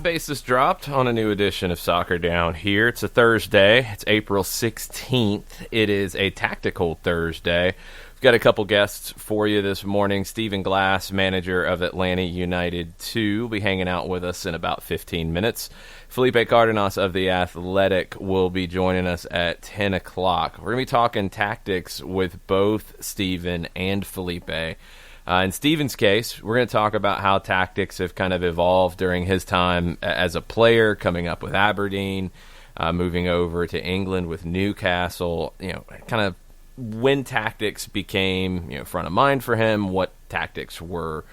Basis dropped on a new edition of Soccer Down here. It's a Thursday. It's April 16th. It is a tactical Thursday. We've got a couple guests for you this morning. Stephen Glass, manager of Atlanta United 2, will be hanging out with us in about 15 minutes. Felipe Cardenas of The Athletic will be joining us at 10 o'clock. We're going to be talking tactics with both Stephen and Felipe. In Stephen's case, we're going to talk about how tactics have kind of evolved during his time as a player, coming up with Aberdeen, moving over to England with Newcastle, kind of when tactics became, front of mind for him, what tactics were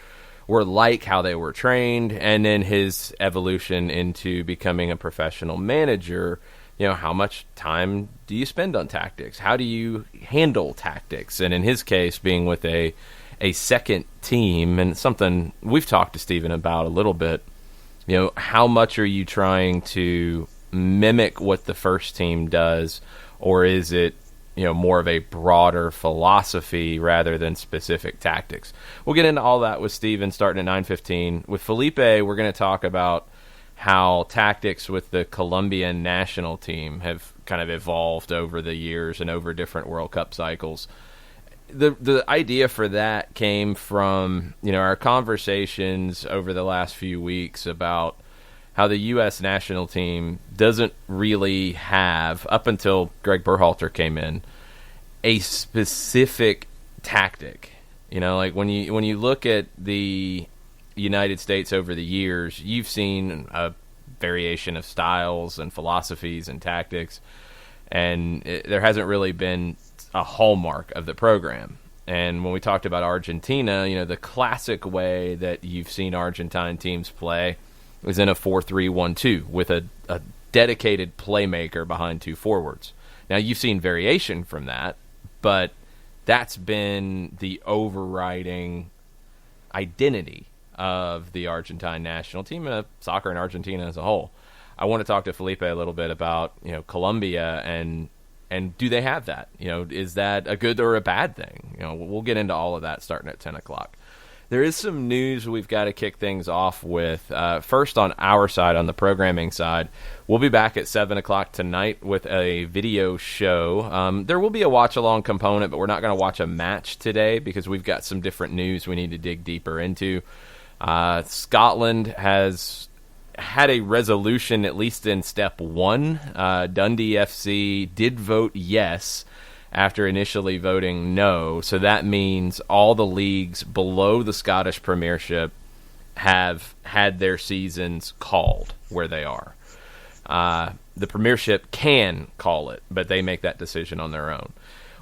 like, how they were trained, and then his evolution into becoming a professional manager. How much time do you spend on tactics? How do you handle tactics? And in his case, being with a second team, and something we've talked to Stephen about a little bit, how much are you trying to mimic what the first team does, or is it, more of a broader philosophy rather than specific tactics? We'll get into all that with Stephen starting at 9:15. With Felipe, we're going to talk about how tactics with the Colombian national team have kind of evolved over the years and over different World Cup cycles. The idea for that came from, our conversations over the last few weeks about how the U.S. national team doesn't really have, up until Greg Berhalter came in, a specific tactic. Like when you look at the United States over the years, you've seen a variation of styles and philosophies and tactics, and there hasn't really been a hallmark of the program. And when we talked about Argentina, the classic way that you've seen Argentine teams play is in a 4-3-1-2 with a dedicated playmaker behind two forwards. Now, you've seen variation from that, but that's been the overriding identity of the Argentine national team and soccer in Argentina as a whole. I want to talk to Felipe a little bit about, Colombia and do they have that? Is that a good or a bad thing? We'll get into all of that starting at 10 o'clock. There is some news we've got to kick things off with. First, on our side, on the programming side, we'll be back at 7 o'clock tonight with a video show. There will be a watch-along component, but we're not going to watch a match today because we've got some different news we need to dig deeper into. Scotland has had a resolution, at least in step one. Dundee FC did vote yes after initially voting no. So that means all the leagues below the Scottish Premiership have had their seasons called where they are. The Premiership can call it, but they make that decision on their own.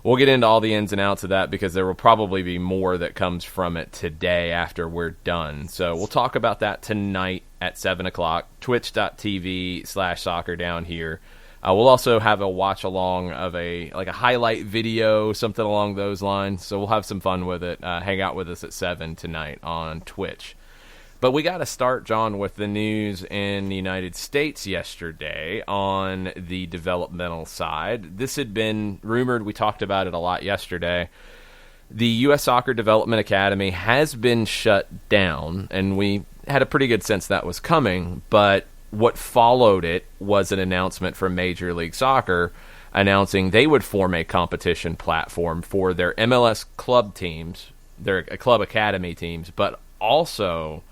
We'll get into all the ins and outs of that because there will probably be more that comes from it today after we're done. So we'll talk about that tonight at 7 o'clock, twitch.tv/soccer down here. We'll also have a watch-along of a highlight video, something along those lines. So we'll have some fun with it. Hang out with us at 7 tonight on Twitch. But we got to start, John, with the news in the United States yesterday on the developmental side. This had been rumored. We talked about it a lot yesterday. The U.S. Soccer Development Academy has been shut down, and we had a pretty good sense that was coming. But what followed it was an announcement from Major League Soccer announcing they would form a competition platform for their MLS club teams, their club academy teams, but also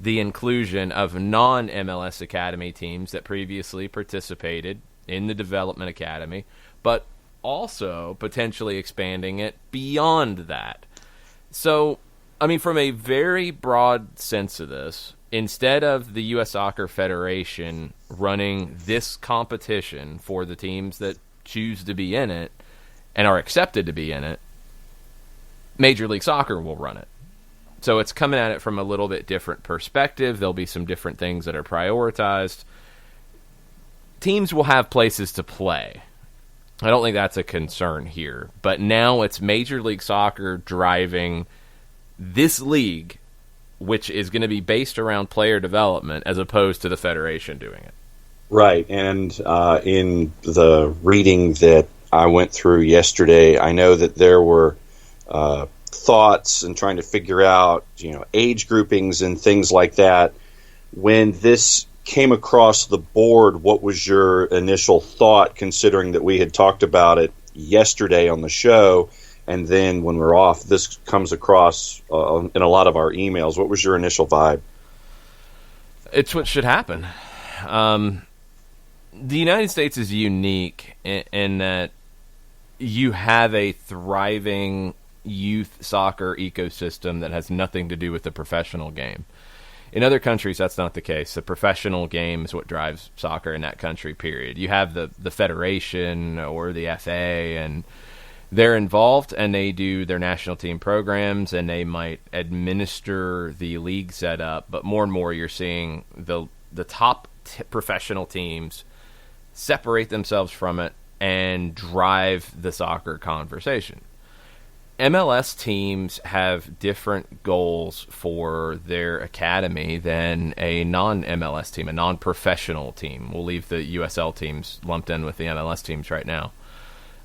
the inclusion of non-MLS academy teams that previously participated in the Development Academy, but also potentially expanding it beyond that. So, from a very broad sense of this, instead of the U.S. Soccer Federation running this competition for the teams that choose to be in it and are accepted to be in it, Major League Soccer will run it. So it's coming at it from a little bit different perspective. There'll be some different things that are prioritized. Teams will have places to play. I don't think that's a concern here. But now it's Major League Soccer driving this league, which is going to be based around player development as opposed to the federation doing it. Right, and in the reading that I went through yesterday, I know that there were thoughts and trying to figure out, age groupings and things like that. When this came across the board, what was your initial thought, considering that we had talked about it yesterday on the show, and then when we're off, this comes across in a lot of our emails? What was your initial vibe? It's what should happen. The United States is unique in that you have a thriving youth soccer ecosystem that has nothing to do with the professional game. In other countries, that's not the case. The professional game is what drives soccer in that country, period. You have the federation or the FA, and they're involved, and they do their national team programs, and they might administer the league setup. But more and more, you're seeing the top professional teams separate themselves from it and drive the soccer conversation. MLS teams have different goals for their academy than a non-MLS team, a non-professional team. We'll leave the USL teams lumped in with the MLS teams right now.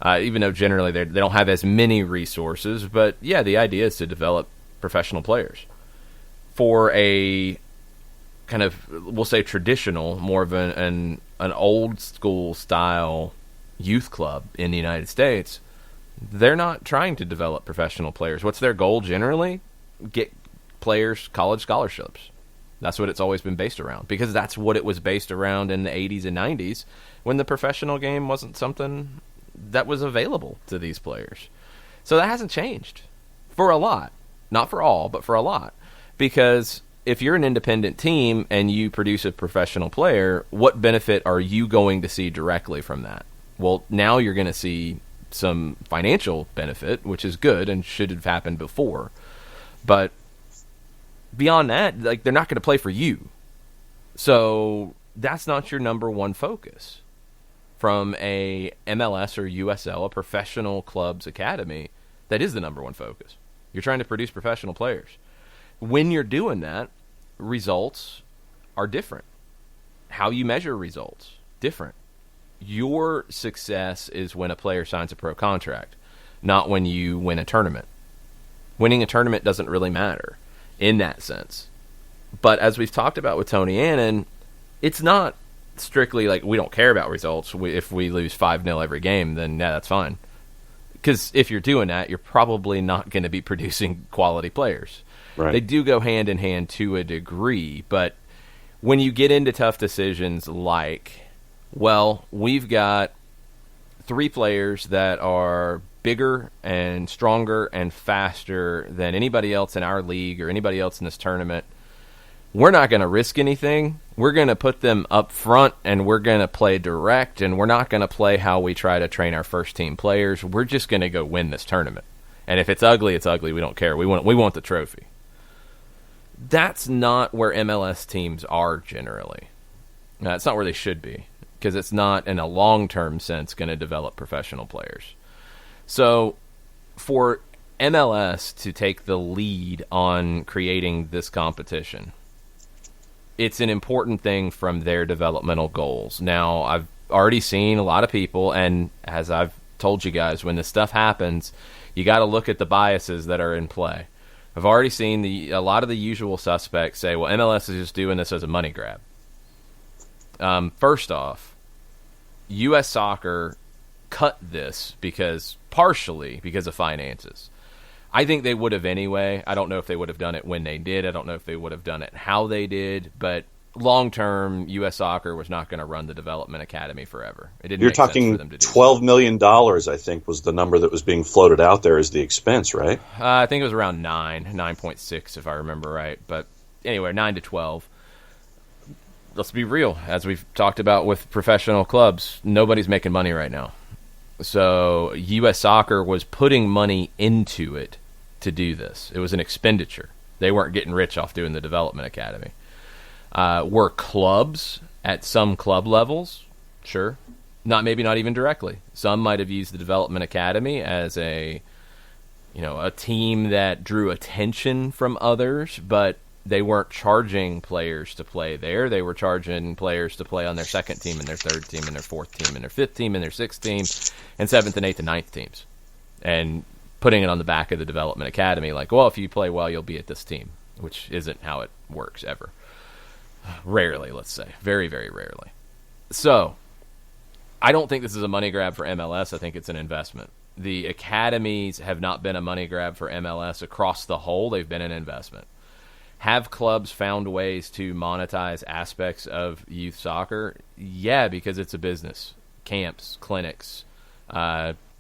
Even though generally they don't have as many resources, but yeah, the idea is to develop professional players. For a kind of, we'll say traditional, more of an old school style youth club in the United States, they're not trying to develop professional players. What's their goal generally? Get players college scholarships. That's what it's always been based around, because that's what it was based around in the 80s and 90s when the professional game wasn't something that was available to these players. So that hasn't changed for a lot. Not for all, but for a lot. Because if you're an independent team and you produce a professional player, what benefit are you going to see directly from that? Well, now you're going to see some financial benefit, which is good and should have happened before. But beyond that, they're not going to play for you. So that's not your number one focus. From a MLS or USL, a professional club's academy, that is the number one focus. You're trying to produce professional players. When you're doing that, results are different. How you measure results, different. Your success is when a player signs a pro contract, not when you win a tournament. Winning a tournament doesn't really matter in that sense. But as we've talked about with Tony Annan, it's not strictly like we don't care about results. If we lose 5-0 every game, then yeah, that's fine. Because if you're doing that, you're probably not going to be producing quality players. Right. They do go hand in hand to a degree, but when you get into tough decisions like, well, we've got 3 players that are bigger and stronger and faster than anybody else in our league or anybody else in this tournament, we're not going to risk anything. We're going to put them up front, and we're going to play direct, and we're not going to play how we try to train our first-team players. We're just going to go win this tournament. And if it's ugly, it's ugly. We don't care. We want the trophy. That's not where MLS teams are generally. That's not where they should be, because it's not, in a long-term sense, going to develop professional players. So for MLS to take the lead on creating this competition, it's an important thing from their developmental goals. Now, I've already seen a lot of people, and as I've told you guys, when this stuff happens, you got to look at the biases that are in play. I've already seen a lot of the usual suspects say, well, MLS is just doing this as a money grab. First off, U.S. Soccer cut this partially because of finances. I think they would have anyway. I don't know if they would have done it when they did. I don't know if they would have done it how they did. But long-term, U.S. Soccer was not going to run the development academy forever. It didn't. You're make talking sense for them to do $12 million, I think, was the number that was being floated out there as the expense, right? I think it was around 9.6, if I remember right. But anyway, 9 to 12. Let's be real. As we've talked about with professional clubs, nobody's making money right now. So U.S. Soccer was putting money into it to do this. It was an expenditure. They weren't getting rich off doing the development academy. Were clubs at some club levels? Sure. Maybe not even directly. Some might have used the development academy as a team that drew attention from others, but they weren't charging players to play there. They were charging players to play on their second team and their third team and their fourth team and their fifth team and their sixth team and seventh and eighth and ninth teams. And putting it on the back of the development academy like, well, if you play well, you'll be at this team, which isn't how it works ever. Rarely, let's say. Very, very rarely. So, I don't think this is a money grab for MLS. I think it's an investment. The academies have not been a money grab for MLS across the whole. They've been an investment. Have clubs found ways to monetize aspects of youth soccer? Yeah, because it's a business. Camps, clinics,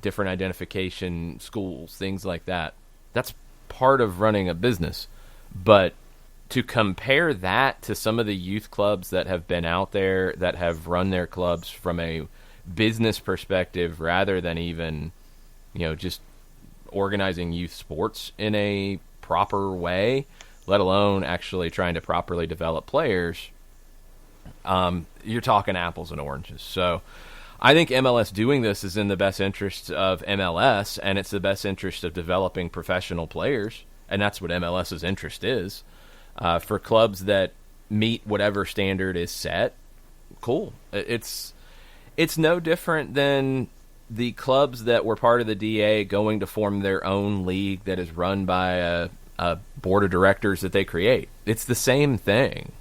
different identification schools, things like that. That's part of running a business. But to compare that to some of the youth clubs that have been out there, that have run their clubs from a business perspective rather than even, just organizing youth sports in a proper way, let alone actually trying to properly develop players, you're talking apples and oranges. So I think MLS doing this is in the best interest of MLS, and it's the best interest of developing professional players, and that's what MLS's interest is. For clubs that meet whatever standard is set, cool. It's no different than the clubs that were part of the DA going to form their own league that is run by a board of directors that they create. It's the same thing.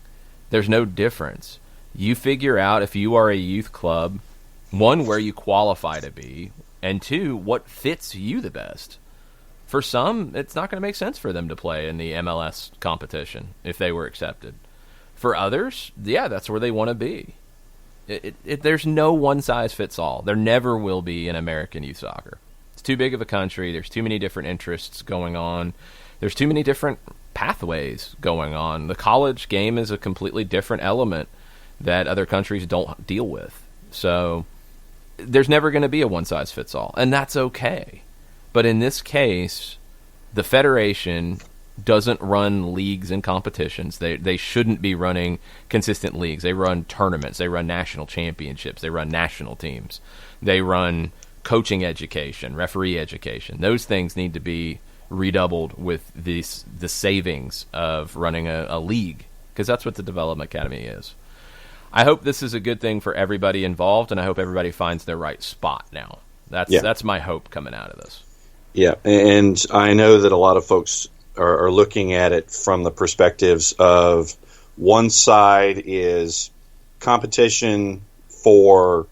There's no difference. You figure out if you are a youth club, one, where you qualify to be, and two, what fits you the best. For some, it's not going to make sense for them to play in the MLS competition if they were accepted. For others, yeah, that's where they want to be. There's no one-size-fits-all. There never will be in American youth soccer. It's too big of a country. There's too many different interests going on. There's too many different pathways going on. The college game is a completely different element that other countries don't deal with. So there's never going to be a one-size-fits-all, and that's okay. But in this case, the federation doesn't run leagues and competitions. They shouldn't be running consistent leagues. They run tournaments. They run national championships. They run national teams. They run coaching education, referee education. Those things need to be redoubled with the savings of running a league, because that's what the Development Academy is. I hope this is a good thing for everybody involved, and I hope everybody finds their right spot now. That's my hope coming out of this. Yeah, and I know that a lot of folks are looking at it from the perspectives of one side is competition for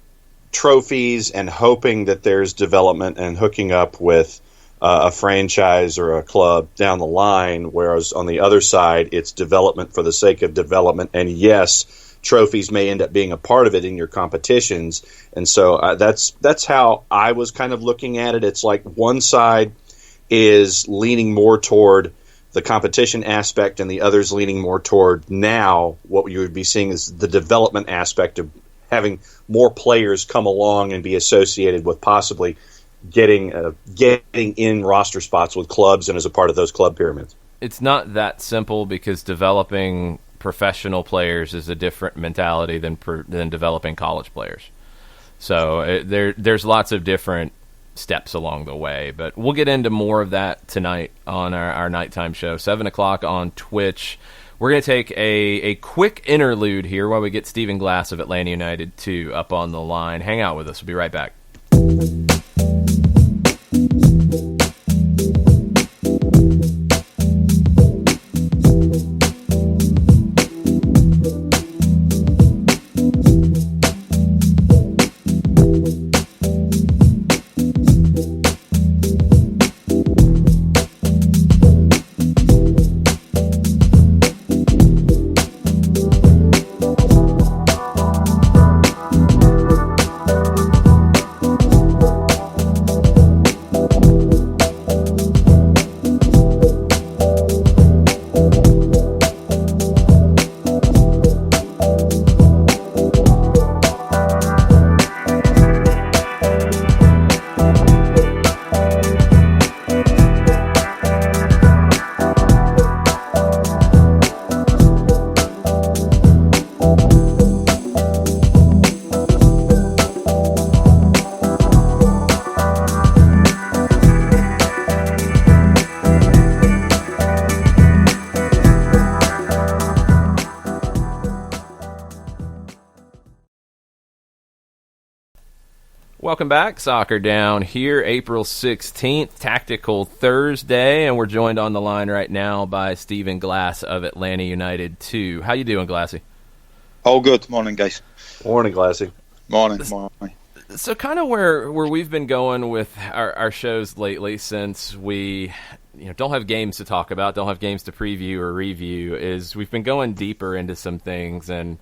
trophies and hoping that there's development and hooking up with a franchise or a club down the line, whereas on the other side, it's development for the sake of development. And yes, trophies may end up being a part of it in your competitions. And so that's how I was kind of looking at it. It's like one side is leaning more toward the competition aspect and the other's leaning more toward now what you would be seeing is the development aspect of having more players come along and be associated with possibly getting in roster spots with clubs and as a part of those club pyramids. It's not that simple, because developing professional players is a different mentality than developing college players. So there's lots of different steps along the way, but we'll get into more of that tonight on our nighttime show, 7 o'clock on Twitch. We're going to take a quick interlude here while we get Stephen Glass of Atlanta United 2 up on the line. Hang out with us. We'll be right back. Welcome back. Soccer Down here, April 16th, Tactical Thursday, and we're joined on the line right now by Stephen Glass of Atlanta United 2. How you doing, Glassy? All good. Morning, guys. Morning, Glassy. Morning. So kind of where we've been going with our shows lately, since we don't have games to talk about, don't have games to preview or review, is we've been going deeper into some things, and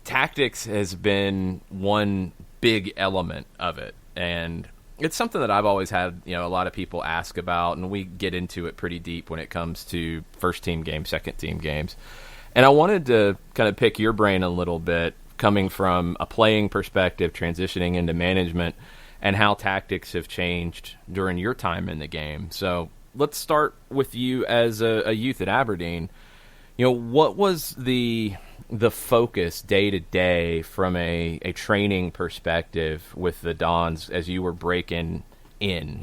tactics has been one big element of it. And it's something that I've always had, a lot of people ask about, and we get into it pretty deep when it comes to first team games, second team games. And I wanted to kind of pick your brain a little bit, coming from a playing perspective, transitioning into management, and how tactics have changed during your time in the game. So let's start with you as a youth at Aberdeen. What was the focus day to day from a training perspective with the Dons as you were breaking in?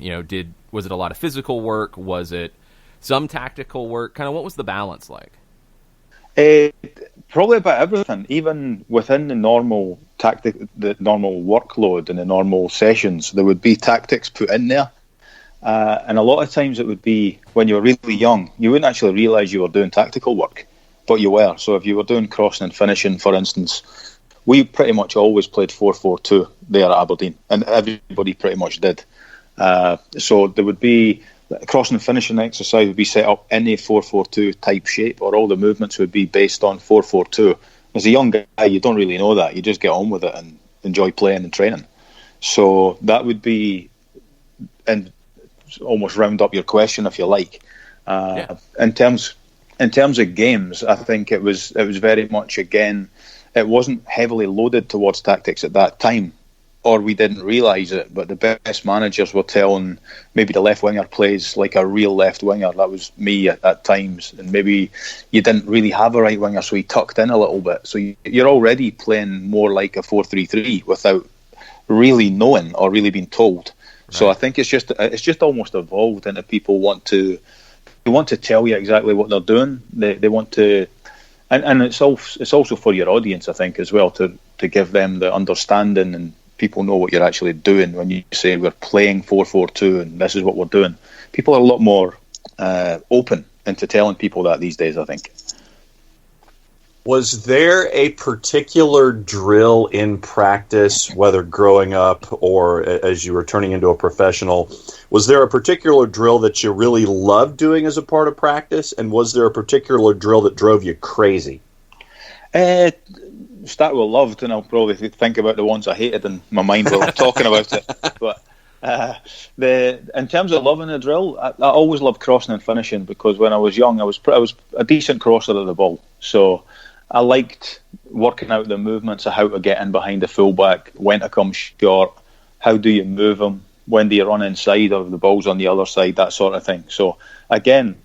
Was it a lot of physical work? Was it some tactical work? Kind of what was the balance like? Probably about everything. Even within the normal the normal workload and the normal sessions, there would be tactics put in there. And a lot of times it would be when you were really young, you wouldn't actually realise you were doing tactical work, but you were. So if you were doing crossing and finishing, for instance, we pretty much always played 4-4-2 there at Aberdeen, and everybody pretty much did. So there would be crossing and finishing exercise would be set up in a 4-4-2 type shape, or all the movements would be based on 4-4-2. As a young guy, you don't really know that. You just get on with it and enjoy playing and training. So that would be, and almost round up your question if you like. In terms of games, I think it was very much, again, it wasn't heavily loaded towards tactics at that time, or we didn't realise it, but the best managers were telling maybe the left winger plays like a real left winger. That was me at times, and maybe you didn't really have a right winger, so he tucked in a little bit. So you're already playing more like a 4-3-3 without really knowing or really being told. Right. So I think it's just almost evolved into people want to tell you exactly what they're doing. They want to, and it's also for your audience, I think, as well, to give them the understanding, and people know what you're actually doing when you say we're playing 4-4-2 and this is what we're doing. People are a lot more open into telling people that these days, I think. Was there a particular drill in practice, whether growing up or as you were turning into a professional, was there a particular drill that you really loved doing as a part of practice, and was there a particular drill that drove you crazy? Start with loved, and I'll probably think about the ones I hated in my mind while I'm talking about it. But in terms of loving the drill, I always loved crossing and finishing, because when I was young, I was a decent crosser of the ball. So I liked working out the movements of how to get in behind the fullback, when to come short, how do you move them, when do you run inside or the ball's on the other side, that sort of thing. So again,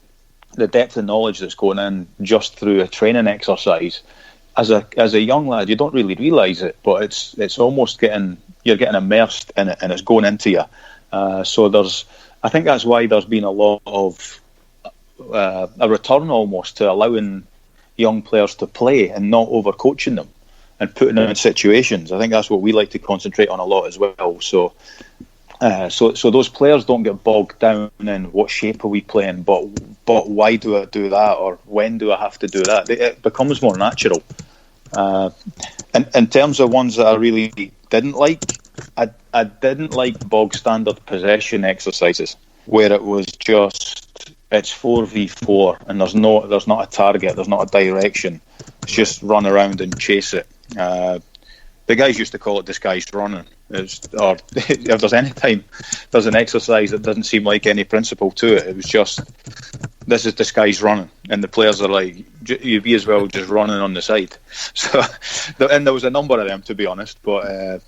the depth of knowledge that's going in just through a training exercise, as a young lad, you don't really realise it, but it's almost you're getting immersed in it, and it's going into you. So I think that's why there's been a lot of a return almost to allowing young players to play and not overcoaching them and putting them in situations. I think that's what we like to concentrate on a lot as well. So those players don't get bogged down in what shape are we playing, but why do I do that, or when do I have to do that? It becomes more natural. And in terms of ones that I really didn't like, I didn't like bog standard possession exercises where it was just it's 4v4 and there's not a target, there's not a direction. It's just run around and chase it. The guys used to call it disguised running. Or if there's any time there's an exercise that doesn't seem like any principle to it, it was just, this is disguised running, and the players are like, you'd be as well just running on the side. So, and there was a number of them, to be honest, but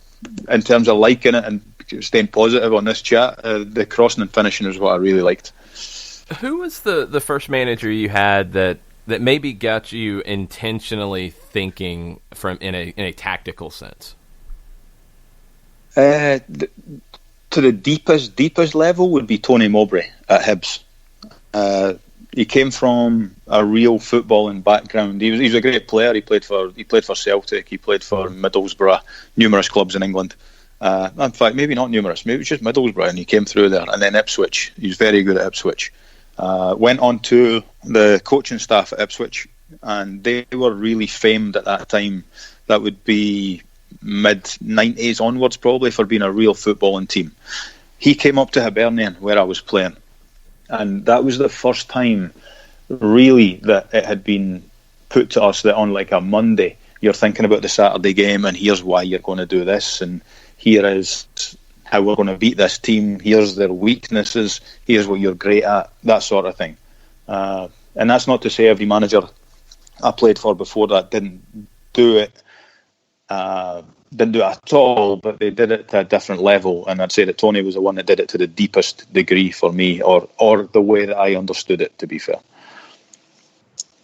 in terms of liking it and staying positive on this chat, the crossing and finishing is what I really liked. Who was the first manager you had that maybe got you intentionally thinking from in a tactical sense? To the deepest level would be Tony Mowbray at Hibs. He came from a real footballing background. He was a great player. He played for Celtic. He played for Middlesbrough, numerous clubs in England. In fact, maybe not numerous. Maybe it was just Middlesbrough, and he came through there. And then Ipswich. He's very good at Ipswich. Went on to the coaching staff at Ipswich, and they were really famed at that time. That would be mid-90s onwards, probably, for being a real footballing team. He came up to Hibernian, where I was playing, and that was the first time, really, that it had been put to us that on like a Monday, you're thinking about the Saturday game, and here's why you're going to do this, and here is how we're going to beat this team, here's their weaknesses, here's what you're great at, that sort of thing. And that's not to say every manager I played for before that didn't do it at all, but they did it to a different level, and I'd say that Tony was the one that did it to the deepest degree for me, or the way that I understood it, to be fair.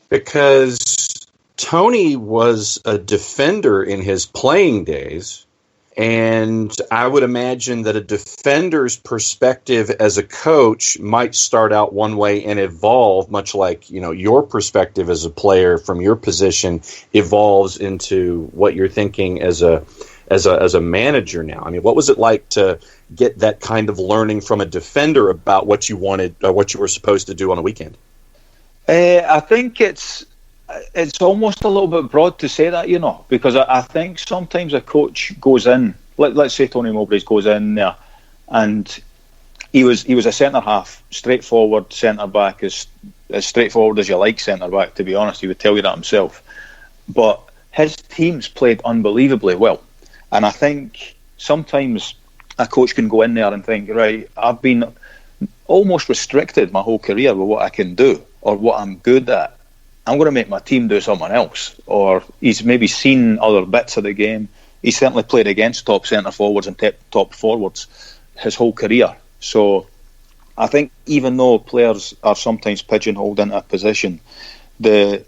Because Tony was a defender in his playing days, and I would imagine that a defender's perspective as a coach might start out one way and evolve, much like, your perspective as a player from your position evolves into what you're thinking as a manager now. I mean, what was it like to get that kind of learning from a defender about what you wanted or what you were supposed to do on a weekend? I think it's almost a little bit broad to say that, because I think sometimes a coach goes in, let's say Tony Mowbray goes in there, and he was a centre-half, straightforward centre-back, as straightforward as you like centre-back, to be honest. He would tell you that himself. But his teams played unbelievably well. And I think sometimes a coach can go in there and think, right, I've been almost restricted my whole career with what I can do or what I'm good at. I'm going to make my team do something else. Or he's maybe seen other bits of the game. He's certainly played against top centre-forwards and top forwards his whole career. So I think even though players are sometimes pigeonholed into a position, the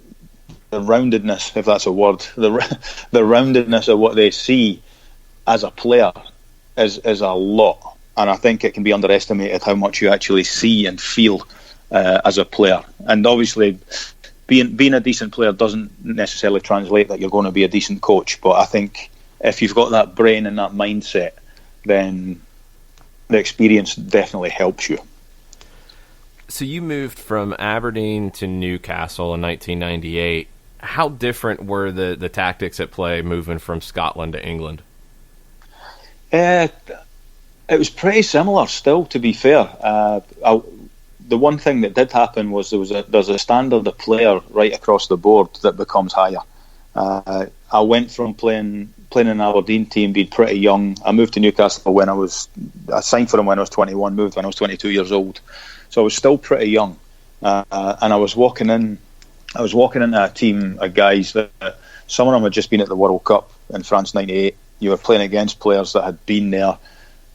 roundedness, if that's a word, the roundedness of what they see as a player is a lot. And I think it can be underestimated how much you actually see and feel as a player. And obviously, being a decent player doesn't necessarily translate that you're going to be a decent coach. But I think if you've got that brain and that mindset, then the experience definitely helps you. So you moved from Aberdeen to Newcastle in 1998. How different were the tactics at play moving from Scotland to England? It was pretty similar still, to be fair. The one thing that did happen was there's a standard of player right across the board that becomes higher. I went from playing in an Aberdeen team, being pretty young. I moved to Newcastle I signed for them when I was 21, moved when I was 22 years old. So I was still pretty young. And I was walking into a team of guys that some of them had just been at the World Cup in France '98. You were playing against players that had been there.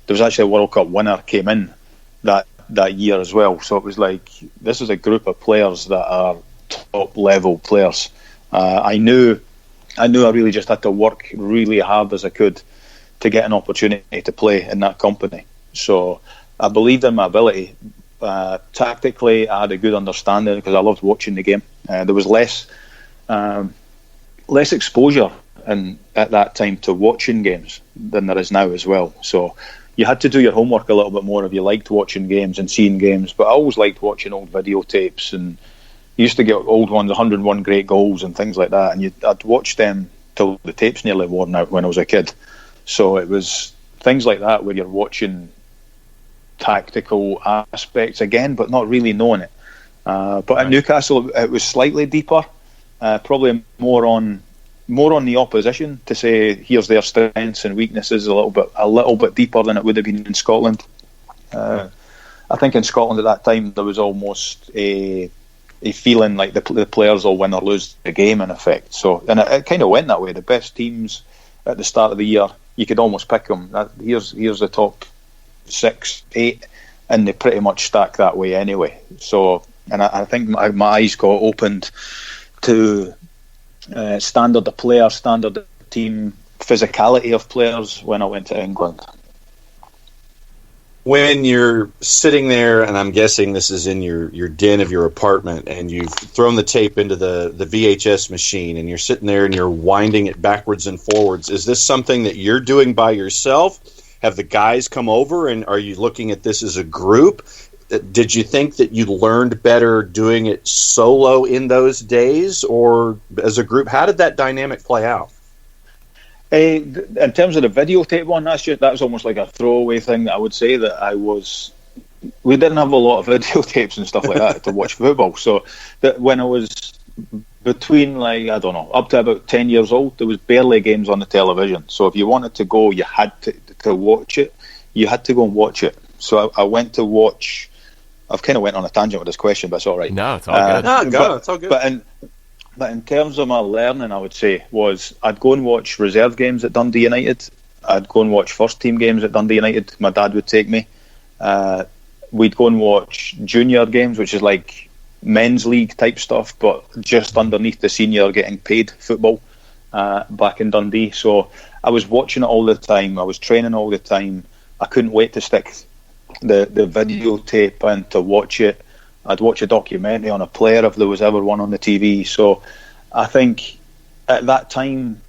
There was actually a World Cup winner came in that year as well. So it was like, this is a group of players that are top level players. I knew I really just had to work really hard as I could to get an opportunity to play in that company. So I believed in my ability. Tactically, I had a good understanding because I loved watching the game. There was less exposure at that time to watching games than there is now as well. So you had to do your homework a little bit more if you liked watching games and seeing games. But I always liked watching old videotapes, and you used to get old ones, 101 great goals and things like that, and I'd watch them till the tapes nearly worn out when I was a kid. So it was things like that where you're watching tactical aspects again, but not really knowing it. But at Newcastle, it was slightly deeper, probably more on the opposition to say here's their strengths and weaknesses a little bit deeper than it would have been in Scotland. I think in Scotland at that time there was almost a feeling like the players will win or lose the game in effect. So, and it kind of went that way. The best teams at the start of the year, you could almost pick them. Here's the top 6, 8, and they pretty much stack that way anyway. So, and I think my eyes got opened to standard of player, standard of team, physicality of players when I went to England. When you're sitting there, and I'm guessing this is in your den of your apartment, and you've thrown the tape into the VHS machine, and you're sitting there and you're winding it backwards and forwards, is this something that you're doing by yourself, have the guys come over, and are you looking at this as a group? Did you think that you learned better doing it solo in those days or as a group? How did that dynamic play out? In terms of the videotape one, that was almost like a throwaway thing that I would say that we didn't have a lot of videotapes and stuff like that to watch football. So that when I was between, like, I don't know, up to about 10 years old, there was barely games on the television. So if you wanted to go, you had to watch it. You had to go and watch it. So I went to watch. I've kind of went on a tangent with this question, but it's all right. No, it's all good. It's all good. But in terms of my learning, I would say, was I'd go and watch reserve games at Dundee United. I'd go and watch first team games at Dundee United. My dad would take me. We'd go and watch junior games, which is like men's league type stuff, but just underneath the senior getting paid football back in Dundee. So I was watching it all the time. I was training all the time. I couldn't wait to stick the videotape and to watch it. I'd watch a documentary on a player if there was ever one on the TV. So I think at that time,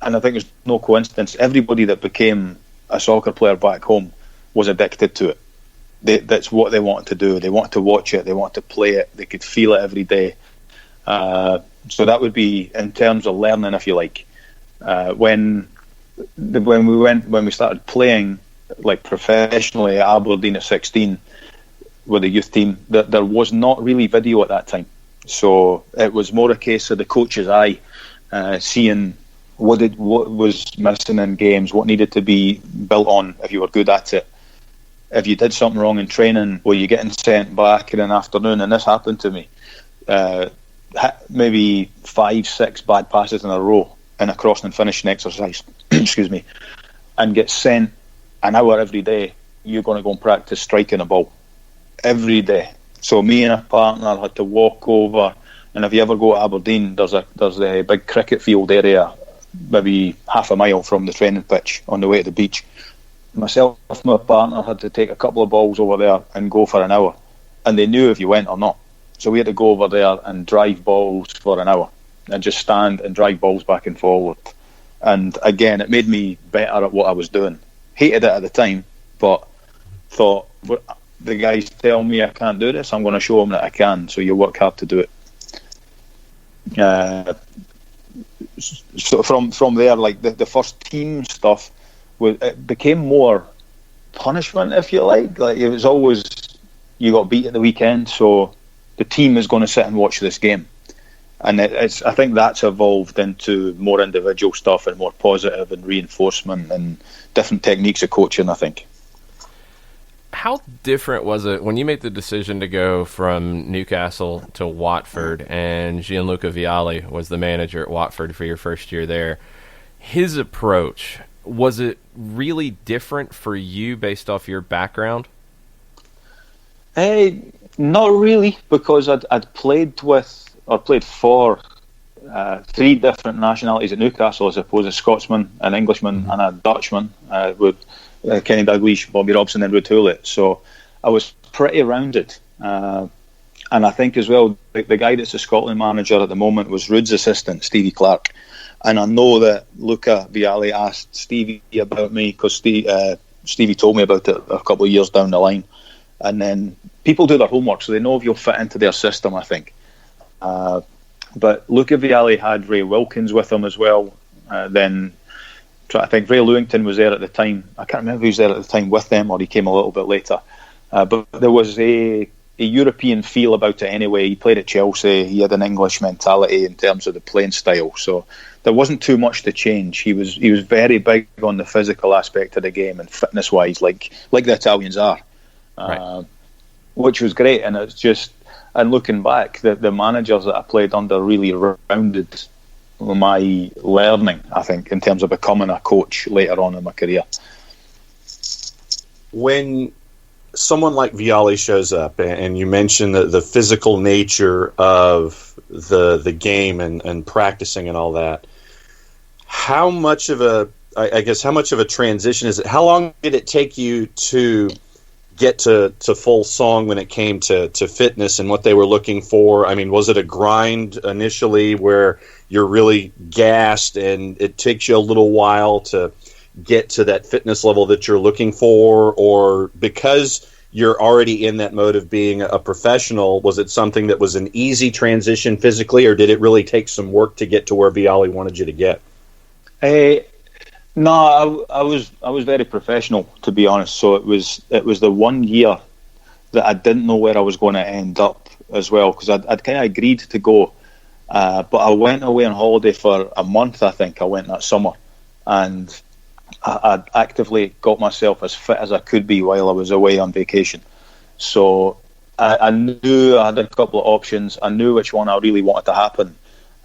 and I think it's no coincidence, everybody that became a soccer player back home was addicted to it. That's what they wanted to do. They wanted to watch it. They wanted to play it. They could feel it every day. So that would be in terms of learning, if you like. When we started playing like professionally at Aberdeen at 16 with the youth team, that there was not really video at that time. So it was more a case of the coach's eye, seeing what was missing in games, what needed to be built on if you were good at it. If you did something wrong in training, were you getting sent back in an afternoon? And this happened to me. Maybe 5-6 bad passes in a row in a crossing and finishing exercise, excuse me, and get sent an hour every day. You're going to go and practice striking a ball every day. So me and a partner had to walk over, and if you ever go to Aberdeen, there's a big cricket field area, maybe half a mile from the training pitch on the way to the beach. Myself and my partner had to take a couple of balls over there and go for an hour, and they knew if you went or not. So we had to go over there and drive balls for an hour and just stand and drive balls back and forward. And again, it made me better at what I was doing. Hated it at the time, but thought, the guys tell me I can't do this, I'm going to show them that I can, so you work hard to do it. So from there, like the first team stuff, it became more punishment, if you like. Like it was always, you got beat at the weekend, so the team is going to sit and watch this game. And I think that's evolved into more individual stuff and more positive and reinforcement and different techniques of coaching, I think. How different was it when you made the decision to go from Newcastle to Watford, and Gianluca Vialli was the manager at Watford for your first year there? His approach, was it really different for you based off your background? Not really, because I'd played for 3 different nationalities at Newcastle, as opposed to a Scotsman, an Englishman, and a Dutchman, with Kenny Dalglish, Bobby Robson, and Ruud Gullit. So I was pretty rounded. And I think as well, the guy that's the Scotland manager at the moment was Ruud's assistant, Stevie Clark. And I know that Luca Vialli asked Stevie about me because Stevie told me about it a couple of years down the line. And then people do their homework, so they know if you'll fit into their system, I think. But Luca Vialli had Ray Wilkins with him as well. Then I think Ray Lewington was there at the time. I can't remember if he was there at the time with them or he came a little bit later. But there was a European feel about it anyway. He played at Chelsea. He had an English mentality in terms of the playing style. So there wasn't too much to change. He was very big on the physical aspect of the game and fitness-wise, like the Italians are, right. Which was great. And it's just, and looking back, the managers that I played under really rounded my learning, I think, in terms of becoming a coach later on in my career. When someone like Vialli shows up, and you mentioned the physical nature of the game and practicing and all that, how much of a transition is it? How long did it take you to get to full song when it came to fitness and what they were looking for? I mean, was it a grind initially where you're really gassed and it takes you a little while to get to that fitness level that you're looking for, or because you're already in that mode of being a professional, was it something that was an easy transition physically, or did it really take some work to get to where Vialli wanted you to get? No, I was very professional, to be honest. So it was the 1 year that I didn't know where I was going to end up as well, because I'd kind of agreed to go, but I went away on holiday for a month. I think I went that summer, and I'd actively got myself as fit as I could be while I was away on vacation. So I knew I had a couple of options. I knew which one I really wanted to happen.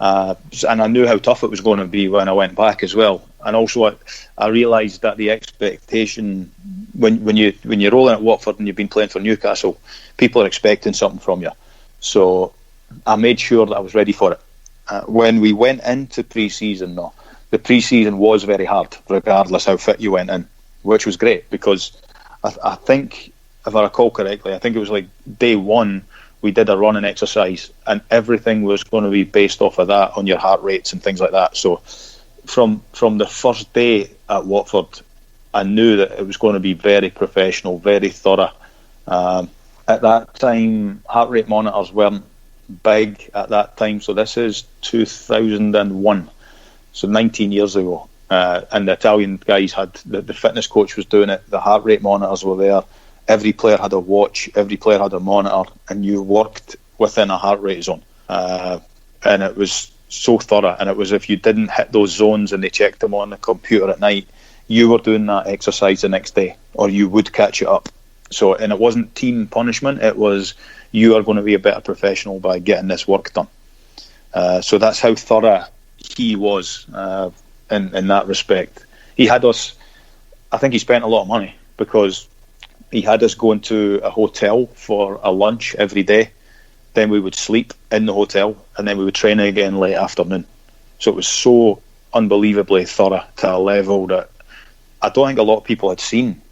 And I knew how tough it was going to be when I went back as well. And also, I realised that the expectation when you're rolling at Watford and you've been playing for Newcastle, people are expecting something from you. So I made sure that I was ready for it. When we went into pre-season, though, the pre-season was very hard, regardless how fit you went in, which was great because I think, if I recall correctly, I think it was like day one. We did a running exercise and everything was going to be based off of that on your heart rates and things like that. So from the first day at Watford, I knew that it was going to be very professional, very thorough. At that time, heart rate monitors weren't big at that time. So this is 2001, so 19 years ago. And the Italian guys had, the fitness coach was doing it, the heart rate monitors were there. Every player had a watch, every player had a monitor, and you worked within a heart rate zone. And it was so thorough. And it was, if you didn't hit those zones and they checked them on the computer at night, you were doing that exercise the next day, or you would catch it up. So, and it wasn't team punishment, it was, you are going to be a better professional by getting this work done. So that's how thorough he was in that respect. He had us, I think he spent a lot of money, because he had us going to a hotel for a lunch every day. Then we would sleep in the hotel, and then we would train again late afternoon. So it was so unbelievably thorough to a level that I don't think a lot of people had seen,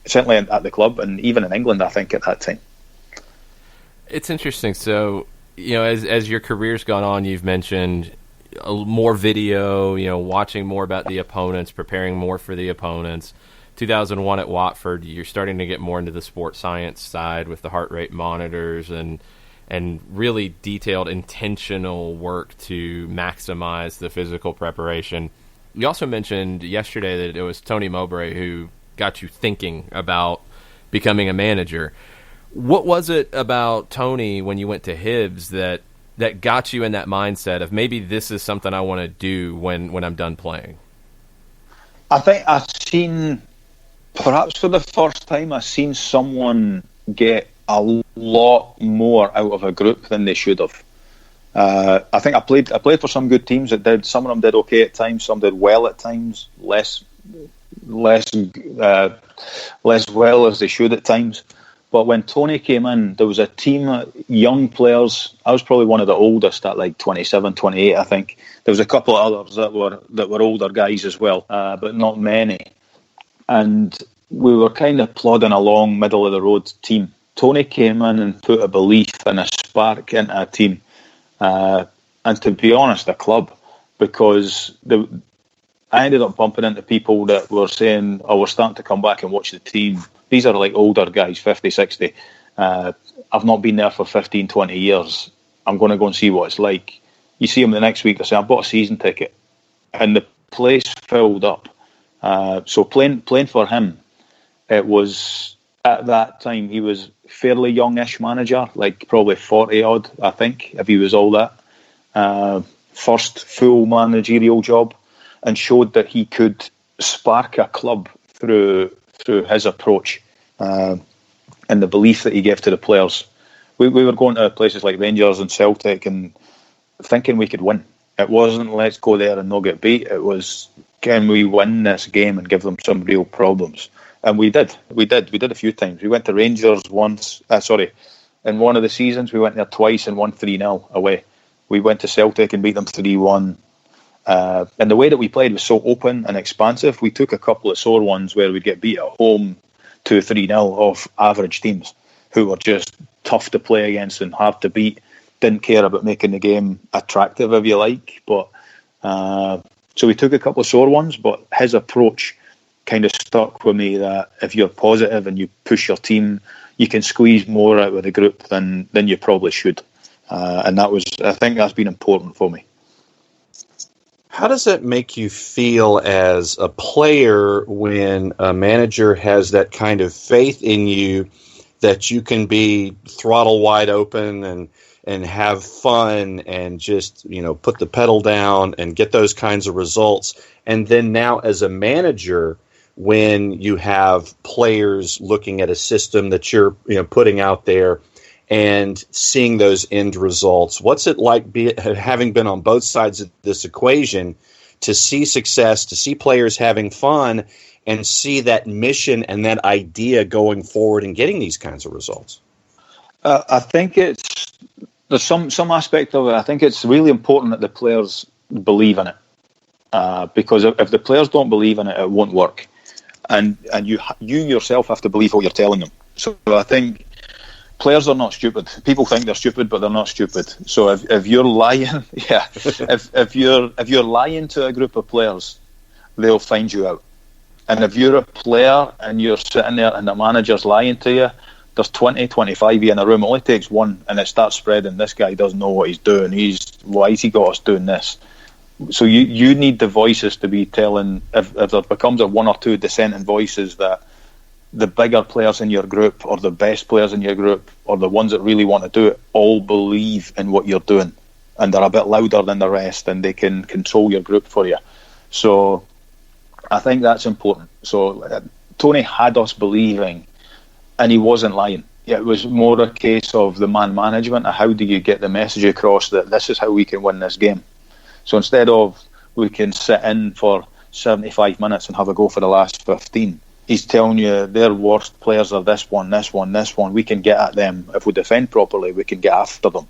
certainly at the club, and even in England, I think, at that time. It's interesting. So, as your career's gone on, you've mentioned more video, watching more about the opponents, preparing more for the opponents. 2001 at Watford, you're starting to get more into the sports science side with the heart rate monitors and really detailed, intentional work to maximize the physical preparation. You also mentioned yesterday that it was Tony Mowbray who got you thinking about becoming a manager. What was it about Tony when you went to Hibs that got you in that mindset of maybe this is something I want to do when I'm done playing? I think I've seen, perhaps for the first time, I've seen someone get a lot more out of a group than they should have. I think I played for some good teams that did. Some of them did okay at times. Some did well at times. Less well as they should at times. But when Tony came in, there was a team of young players. I was probably one of the oldest at like 27, 28, I think. There was a couple of others that were older guys as well, but not many. And we were kind of plodding along, middle of the road team. Tony came in and put a belief and a spark into a team. And to be honest, a club, because I ended up bumping into people that were saying, oh, we're starting to come back and watch the team. These are like older guys, 50, 60. I've not been there for 15, 20 years. I'm going to go and see what it's like. You see them the next week, they say, I bought a season ticket. And the place filled up. So playing for him, it was, at that time, he was fairly youngish manager, like probably 40-odd, I think, if he was all that. First full managerial job, and showed that he could spark a club through his approach and the belief that he gave to the players. We were going to places like Rangers and Celtic and thinking we could win. It wasn't let's go there and not get beat. It was, can we win this game and give them some real problems? And we did. We did a few times. We went to Rangers once. In one of the seasons we went there twice and won 3-0 away. We went to Celtic and beat them 3-1. And the way that we played was so open and expansive. We took a couple of sore ones where we'd get beat at home 2-3-0 off average teams who were just tough to play against and hard to beat. Didn't care about making the game attractive, if you like. But so we took a couple of sore ones, but his approach kind of stuck with me, that if you're positive and you push your team, you can squeeze more out of the group than you probably should. And I think that's been important for me. How does that make you feel as a player when a manager has that kind of faith in you that you can be throttle wide open and have fun and just, put the pedal down and get those kinds of results? And then now as a manager, when you have players looking at a system that you're putting out there and seeing those end results, what's it like having been on both sides of this equation to see success, to see players having fun, and see that mission and that idea going forward and getting these kinds of results? I think there's some aspect of it. I think it's really important that the players believe in it, because if the players don't believe in it, it won't work. And you yourself have to believe what you're telling them. So I think players are not stupid. People think they're stupid, but they're not stupid. So if you're lying, if you're lying to a group of players, they'll find you out. And if you're a player and you're sitting there and the manager's lying to you, there's 20, 25 of you in a room. It only takes one, and it starts spreading. This guy doesn't know what he's doing. Why has he got us doing this? So you need the voices to be telling. If there becomes a one or two dissenting voices, that the bigger players in your group or the best players in your group or the ones that really want to do it all believe in what you're doing, and they're a bit louder than the rest, and they can control your group for you. So I think that's important. So Tony had us believing, and he wasn't lying. It was more a case of the man management. How do you get the message across that this is how we can win this game? So instead of we can sit in for 75 minutes and have a go for the last 15, he's telling you their worst players are this one, this one, this one. We can get at them. If we defend properly, we can get after them.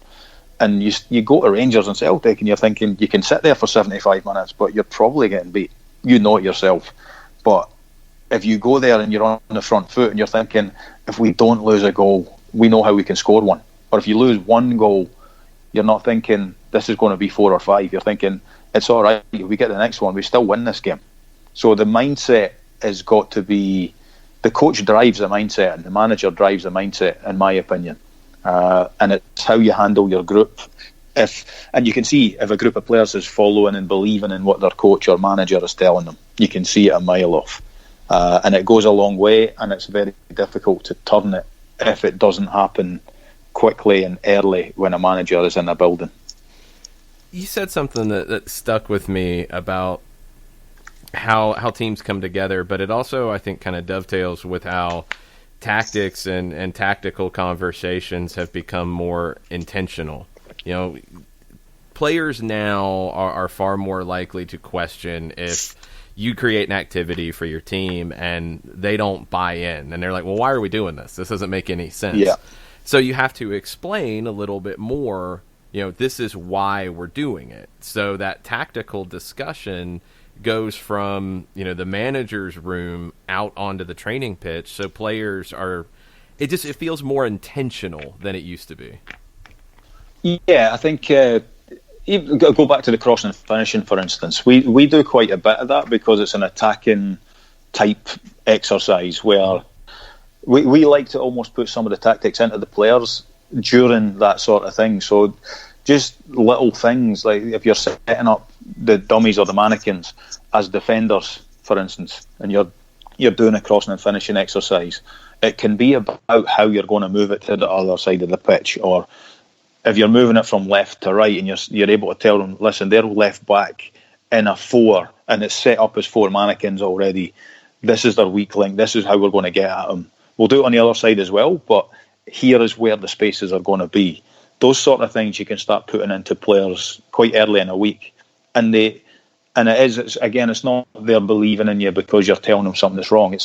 And you go to Rangers and Celtic and you're thinking you can sit there for 75 minutes, but you're probably getting beat. You know it yourself. But if you go there and you're on the front foot and you're thinking, if we don't lose a goal, we know how we can score one. Or if you lose one goal, you're not thinking this is going to be 4 or 5. You're thinking it's all right. If we get the next one, we still win this game. So the mindset has got to be, the coach drives the mindset and the manager drives the mindset, in my opinion. And it's how you handle your group. And you can see if a group of players is following and believing in what their coach or manager is telling them, you can see it a mile off. And it goes a long way, and it's very difficult to turn it if it doesn't happen quickly and early when a manager is in a building. You said something that stuck with me about how teams come together, but it also, I think, kind of dovetails with how tactics and tactical conversations have become more intentional. Players now are far more likely to question if you create an activity for your team and they don't buy in, and they're like, well, why are we doing this? This doesn't make any sense. Yeah. So you have to explain a little bit more, this is why we're doing it. So that tactical discussion goes from, the manager's room out onto the training pitch. So players it feels more intentional than it used to be. Yeah, I think go back to the crossing and finishing, for instance. We do quite a bit of that because it's an attacking type exercise where we like to almost put some of the tactics into the players during that sort of thing. So just little things like if you're setting up the dummies or the mannequins as defenders, for instance, and you're doing a crossing and finishing exercise, it can be about how you're going to move it to the other side of the pitch. Or if you're moving it from left to right and you're able to tell them, listen, they're left back in a 4 and it's set up as 4 mannequins already. This is their weak link. This is how we're going to get at them. We'll do it on the other side as well, but here is where the spaces are going to be. Those sort of things you can start putting into players quite early in a week. And it's not they're believing in you because you're telling them something that's wrong.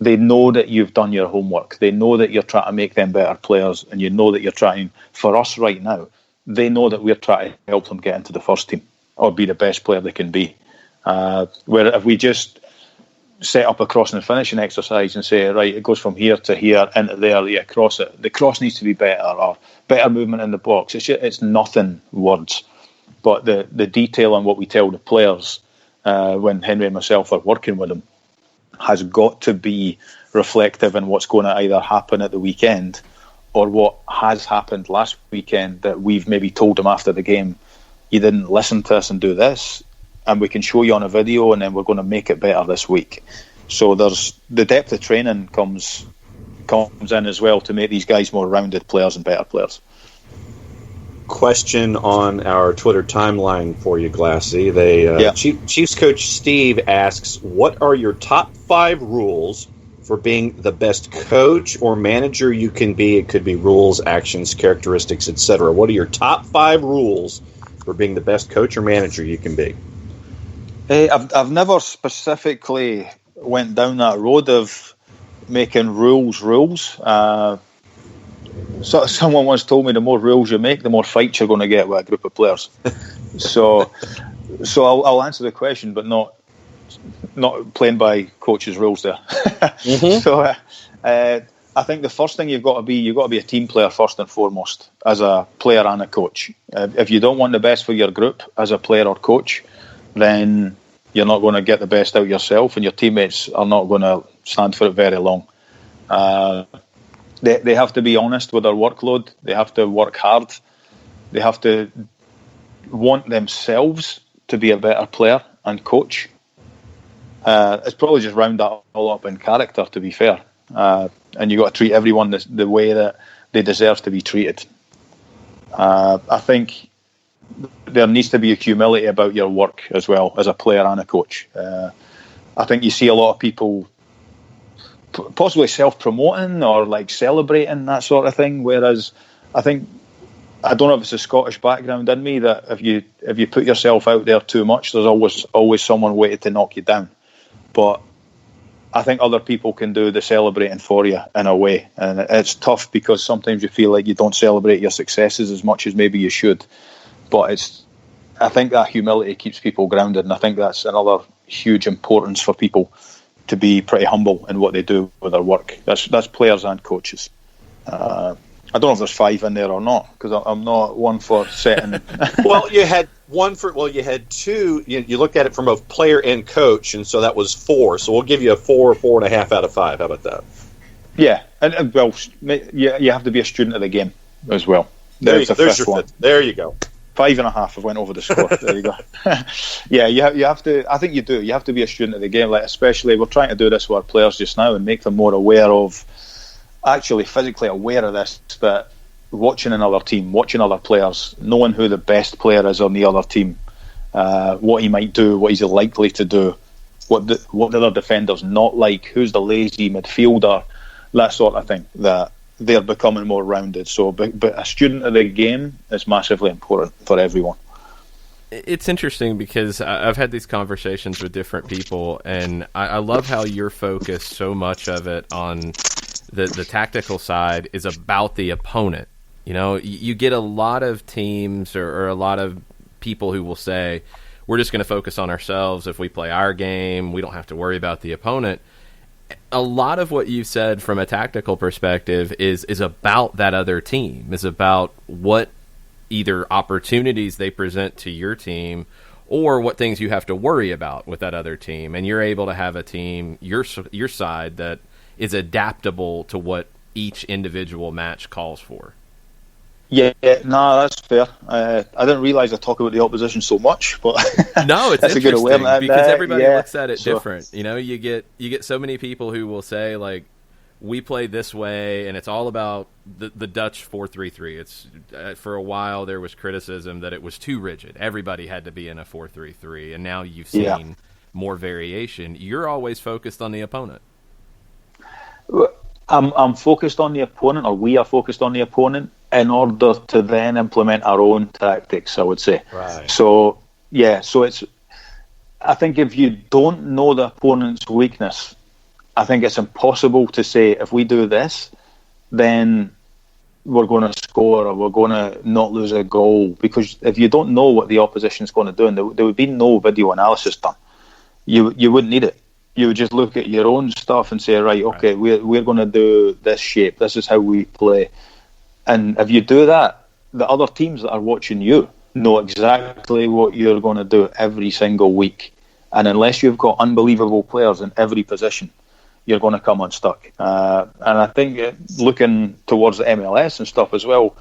They know that you've done your homework. They know that you're trying to make them better players, and you know that you're trying, for us right now, they know that we're trying to help them get into the first team or be the best player they can be. Where if we just set up a crossing and finishing exercise and say, right, it goes from here to here, into there, yeah, cross it. The cross needs to be better, or better movement in the box. It's nothing words. But the detail on what we tell the players when Henry and myself are working with them, has got to be reflective in what's going to either happen at the weekend or what has happened last weekend that we've maybe told them after the game, you didn't listen to us and do this, and we can show you on a video, and then we're going to make it better this week. So there's the depth of training comes in as well to make these guys more rounded players and better players. Question on our Twitter timeline for you, Glassy. Chiefs coach Steve asks, what are your top 5 rules for being the best coach or manager you can be? It could be rules, actions, characteristics, etc. What are your top 5 rules for being the best coach or manager you can be? I've never specifically went down that road of making rules. So someone once told me the more rules you make, the more fights you're going to get with a group of players. so I'll answer the question, but not playing by coach's rules there. Mm-hmm. So I think the first thing you've got to be a team player first and foremost, as a player and a coach. If you don't want the best for your group as a player or coach, then you're not going to get the best out of yourself, and your teammates are not going to stand for it very long. They have to be honest with their workload. They have to work hard. They have to want themselves to be a better player and coach. It's probably just round that all up in character, to be fair. And you've got to treat everyone the way that they deserve to be treated. I think there needs to be a humility about your work as well, as a player and a coach. I think you see a lot of people possibly self-promoting or like celebrating, that sort of thing, whereas I don't know if it's a Scottish background in me that if you put yourself out there too much, there's always someone waiting to knock you down. But I think other people can do the celebrating for you in a way, and it's tough because sometimes you feel like you don't celebrate your successes as much as maybe you should. But I think that humility keeps people grounded, and I think that's another huge importance for people to be pretty humble in what they do with their work. That's players and coaches. I don't know if there's 5 in there or not, because I'm not one for setting. Well, you had 2. You looked at it from both player and coach, and so that was 4. So we'll give you a 4 or 4.5 out of 5. How about that? Yeah, and well, you have to be a student of the game as well. There's your fifth. There you go. 5.5. I went over the score. There you go. Yeah, you have to. I think you do. You have to be a student of the game. Like, especially, we're trying to do this with our players just now and make them more aware of, actually physically aware of this, but watching another team, watching other players, knowing who the best player is on the other team, what he might do, what he's likely to do, what the other defender's not like, who's the lazy midfielder, that sort of thing. That they're becoming more rounded. So, but a student of the game is massively important for everyone. It's interesting because I've had these conversations with different people, and I love how you're focused so much of it on the tactical side is about the opponent. You know, you get a lot of teams or a lot of people who will say, we're just going to focus on ourselves. If we play our game, we don't have to worry about the opponent. A lot of what you've said from a tactical perspective is about that other team, is about what either opportunities they present to your team or what things you have to worry about with that other team. And you're able to have a team, your side, that is adaptable to what each individual match calls for. Yeah, no, that's fair. I didn't realise I talk about the opposition so much, but no, it's that's interesting a good awareness because everybody looks at it different. You know, you get so many people who will say, like, we play this way, and it's all about the Dutch 4-3-3. It's for a while there was criticism that it was too rigid. Everybody had to be in a 4-3-3, and now you've seen more variation. You're always focused on the opponent. I'm focused on the opponent, or we are focused on the opponent, in order to then implement our own tactics, I would say. Right. So it's, I think if you don't know the opponent's weakness, I think it's impossible to say, if we do this, then we're going to score or we're going to not lose a goal. Because if you don't know what the opposition's going to do, and there would be no video analysis done, you wouldn't need it. You would just look at your own stuff and say, right, okay, we're going to do this shape. This is how we play. And if you do that, the other teams that are watching you know exactly what you're going to do every single week. And unless you've got unbelievable players in every position, you're going to come unstuck. And I think looking towards the MLS and stuff as well,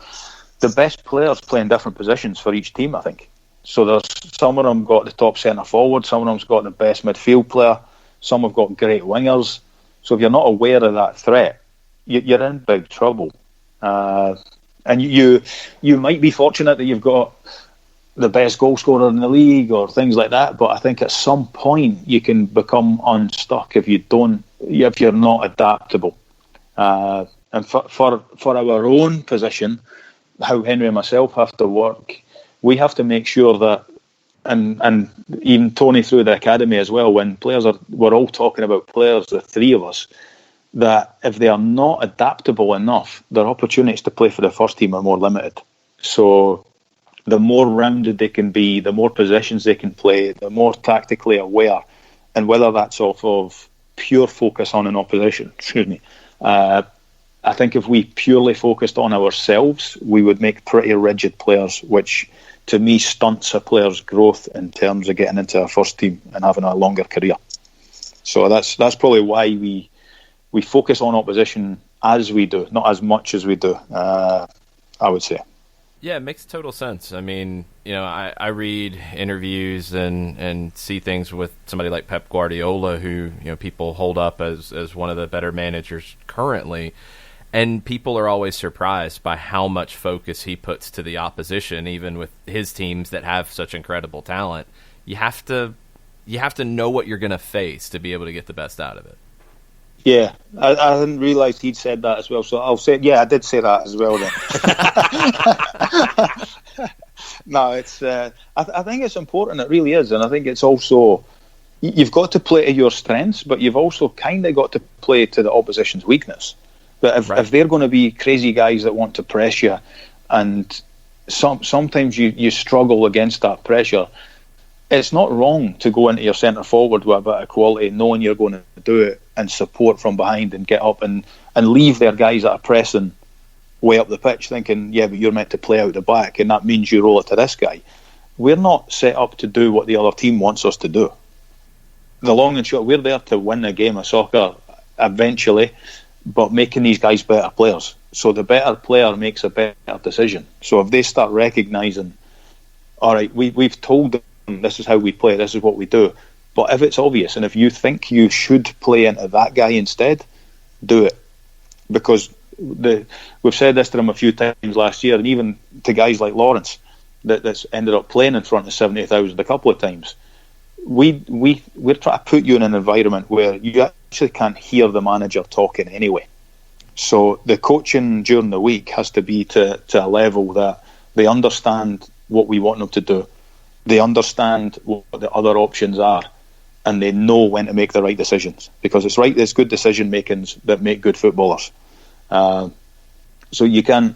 the best players play in different positions for each team, I think. So there's some of them got the top centre forward, some of them's got the best midfield player, some have got great wingers. So if you're not aware of that threat, you're in big trouble. And you might be fortunate that you've got the best goal scorer in the league or things like that, but I think at some point you can become unstuck if you're not adaptable. And for our own position, how Henry and myself have to work, we have to make sure that, and even Tony through the academy as well, when we're all talking about players, the three of us, that if they are not adaptable enough, their opportunities to play for the first team are more limited. So the more rounded they can be, the more positions they can play, the more tactically aware, and whether that's off of pure focus on an opposition, I think if we purely focused on ourselves, we would make pretty rigid players, which to me stunts a player's growth in terms of getting into a first team and having a longer career. So that's probably why we focus on opposition as we do, not as much as we do, I would say. Yeah, it makes total sense. I mean, I read interviews and see things with somebody like Pep Guardiola, who, people hold up as one of the better managers currently. And people are always surprised by how much focus he puts to the opposition, even with his teams that have such incredible talent. You have to know what you're going to face to be able to get the best out of it. Yeah, I didn't realise he'd said that as well. So I'll say, yeah, I did say that as well then. No, it's. I think it's important. It really is, and I think it's also you've got to play to your strengths, but you've also kind of got to play to the opposition's weakness. But if they're going to be crazy guys that want to press you, and sometimes you struggle against that pressure, it's not wrong to go into your centre forward with a bit of quality, knowing you're going to do it, and support from behind and get up and leave their guys that are pressing way up the pitch thinking, yeah, but you're meant to play out the back, and that means you roll it to this guy. We're not set up to do what the other team wants us to do. The long and short, we're there to win a game of soccer eventually, but making these guys better players. So the better player makes a better decision. So if they start recognising, all right, we've told them this is how we play, this is what we do, but if it's obvious and if you think you should play into that guy instead, do it. Because we've said this to them a few times last year, and even to guys like Lawrence that's ended up playing in front of 70,000 a couple of times. We're trying to put you in an environment where you actually can't hear the manager talking anyway. So the coaching during the week has to be to a level that they understand what we want them to do. They understand what the other options are, and they know when to make the right decisions, because it's good decision makings that make good footballers. So you can't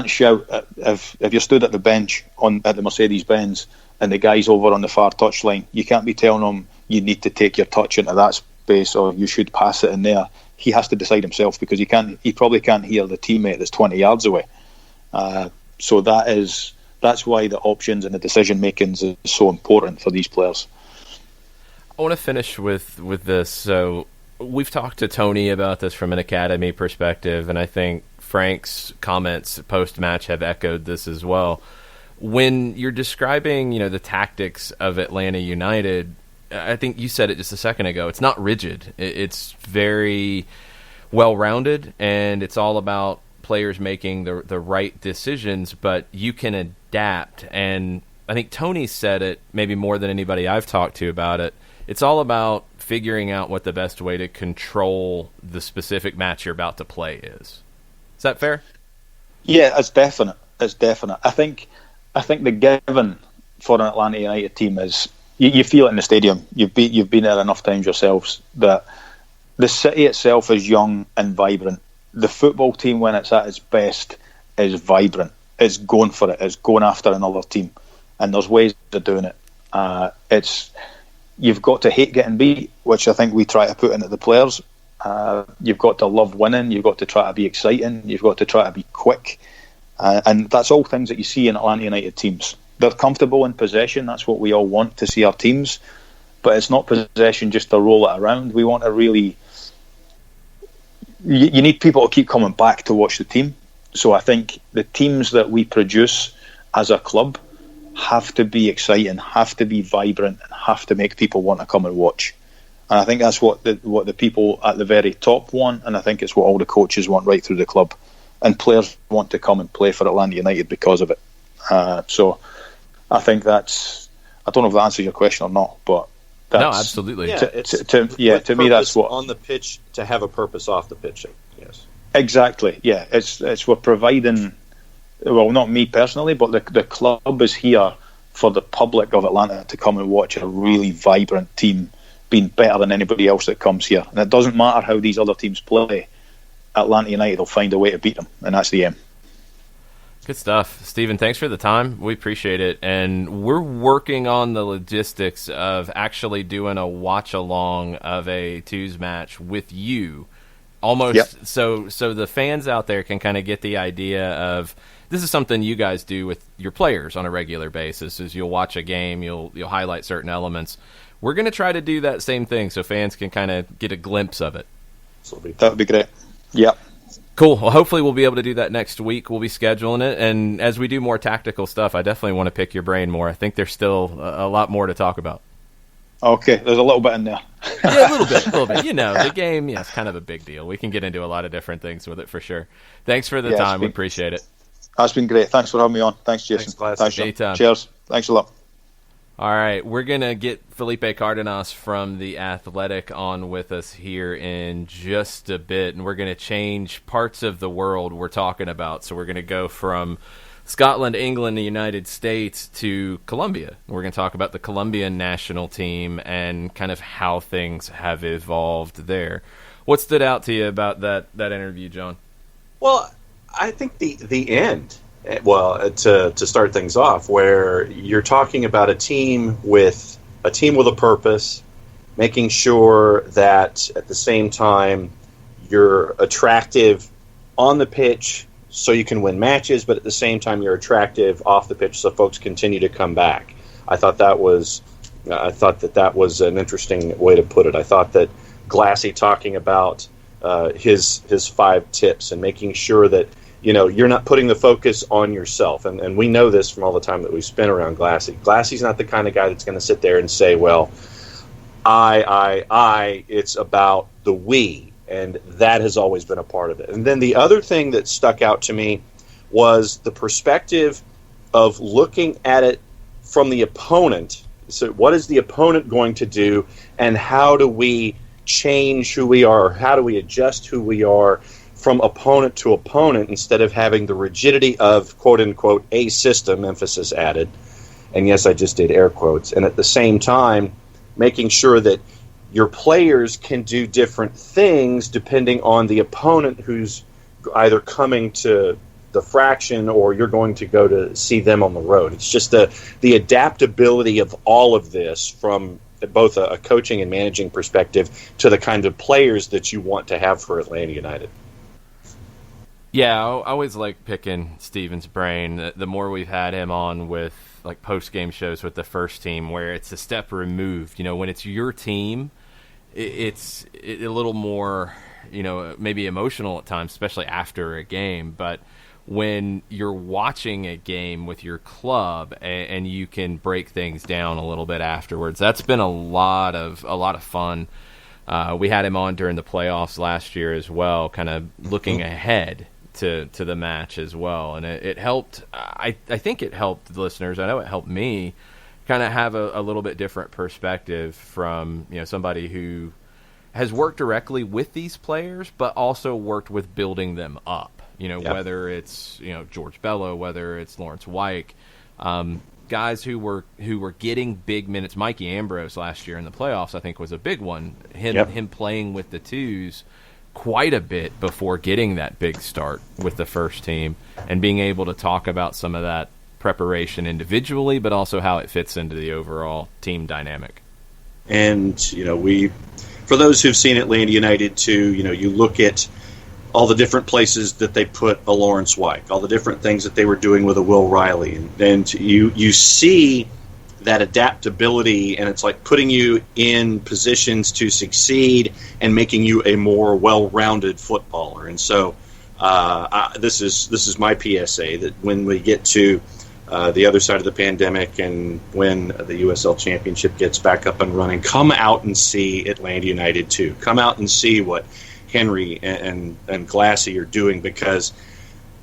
shout if you stood at the bench at the Mercedes-Benz and the guy's over on the far touchline. You can't be telling him you need to take your touch into that space or you should pass it in there. He has to decide himself, because he probably can't hear the teammate that's 20 yards away. So that's why the options and the decision making is so important for these players. I want to finish with this. So we've talked to Tony about this from an academy perspective, and I think Frank's comments post-match have echoed this as well. When you're describing, the tactics of Atlanta United, I think you said it just a second ago, it's not rigid. It's very well-rounded, and it's all about players making the right decisions, but you can adapt. And I think Tony said it maybe more than anybody I've talked to about it. It's all about figuring out what the best way to control the specific match you're about to play is. Is that fair? Yeah, it's definite. It's definite. I think the given for an Atlanta United team is you feel it in the stadium. You've been there enough times yourselves that the city itself is young and vibrant. The football team, when it's at its best, is vibrant. It's going for it. It's going after another team, and there's ways of doing it. You've got to hate getting beat, which I think we try to put into the players. You've got to love winning. You've got to try to be exciting. You've got to try to be quick. And that's all things that you see in Atlanta United teams. They're comfortable in possession. That's what we all want to see our teams. but it's not possession just to roll it around. We want to really... You need people to keep coming back to watch the team. So I think the teams that we produce as a club have to be exciting, have to be vibrant, and have to make people want to come and watch. And I think that's what the people at the very top want, and I think it's what all the coaches want right through the club. And players want to come and play for Atlanta United because of it. So I think that's... I don't know if that answers your question or not, but... No, absolutely. To me, that's what... On the pitch, to have a purpose off the pitch, yes. Exactly, yeah. It's we're providing... Well, not me personally, but the club is here for the public of Atlanta to come and watch a really vibrant team being better than anybody else that comes here. And it doesn't matter how these other teams play, Atlanta United will find a way to beat them, and that's the aim. Good stuff. Stephen, thanks for the time. We appreciate it. And we're working on the logistics of actually doing a watch-along of a Twos match with you. Almost so the fans out there can kind of get the idea of this is something you guys do with your players on a regular basis. Is you'll watch a game, you'll highlight certain elements. We're going to try to do that same thing so fans can kind of get a glimpse of it. That would be great. Yep. Cool. Well, hopefully we'll be able to do that next week. We'll be scheduling it. And as we do more tactical stuff, I definitely want to pick your brain more. I think there's still a lot more to talk about. Okay, there's a little bit in there. Yeah, a little bit. You know, the game, it's kind of a big deal. We can get into a lot of different things with it for sure. Thanks for the time. We appreciate it. That's been great. Thanks for having me on. Thanks, Jason. Thanks, anytime. Cheers. Thanks a lot. All right, we're going to get Felipe Cardenas from The Athletic on with us here in just a bit, and we're going to change parts of the world we're talking about. So we're going to go from Scotland, England, the United States to Colombia. We're going to talk about the Colombian national team and kind of how things have evolved there. What stood out to you about that interview, John? Well, I think the end. Well, to start things off, where you're talking about a team with a purpose, making sure that at the same time you're attractive on the pitch so you can win matches, but at the same time you're attractive off the pitch so folks continue to come back. I thought that was an interesting way to put it. I thought that Glassy talking about his 5 tips and making sure that you're not putting the focus on yourself. And we know this from all the time that we've spent around Glassy. Glassy's not the kind of guy that's going to sit there and say, well, I, it's about the we. And that has always been a part of it. And then the other thing that stuck out to me was the perspective of looking at it from the opponent. So what is the opponent going to do, and how do we change who we are, or how do we adjust who we are from opponent to opponent instead of having the rigidity of, quote-unquote, a system, emphasis added. And yes, I just did air quotes. And at the same time, making sure that your players can do different things depending on the opponent who's either coming to the fraction or you're going to go to see them on the road. It's just the adaptability of all of this from both a coaching and managing perspective to the kind of players that you want to have for Atlanta United. Yeah, I always like picking Steven's brain. The more we've had him on with like post-game shows with the first team, where it's a step removed. When it's your team, it's a little more, maybe emotional at times, especially after a game. But when you're watching a game with your club and you can break things down a little bit afterwards, that's been a lot of fun. We had him on during the playoffs last year as well, kind of looking ahead to the match as well, and it helped. I think it helped the listeners. I know it helped me kind of have a little bit different perspective from somebody who has worked directly with these players, but also worked with building them up. Whether it's George Bello, whether it's Lawrence Wyke, guys who were getting big minutes. Mikey Ambrose last year in the playoffs, I think, was a big one. Him playing with the twos quite a bit before getting that big start with the first team, and being able to talk about some of that preparation individually, but also how it fits into the overall team dynamic. And, for those who've seen Atlanta United too, you look at all the different places that they put a Lawrence Wyke, all the different things that they were doing with a Will Riley, and you see that adaptability, and it's like putting you in positions to succeed and making you a more well-rounded footballer. And so this is my PSA, that when we get to the other side of the pandemic and when the USL Championship gets back up and running, come out and see Atlanta United too. Come out and see what Henry and Glassy are doing, because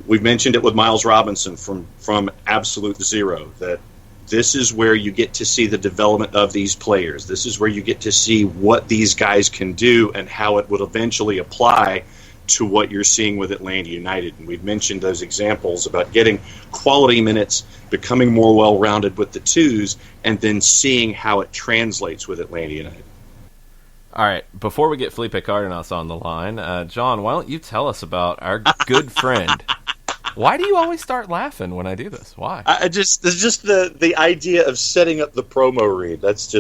we've mentioned it with Miles Robinson from absolute zero, that this is where you get to see the development of these players. This is where you get to see what these guys can do and how it would eventually apply to what you're seeing with Atlanta United. And we've mentioned those examples about getting quality minutes, becoming more well-rounded with the twos, and then seeing how it translates with Atlanta United. All right, before we get Felipe Cardenas on the line, John, why don't you tell us about our good friend? Why do you always start laughing when I do this? Why? It's just the idea of setting up the promo read. That's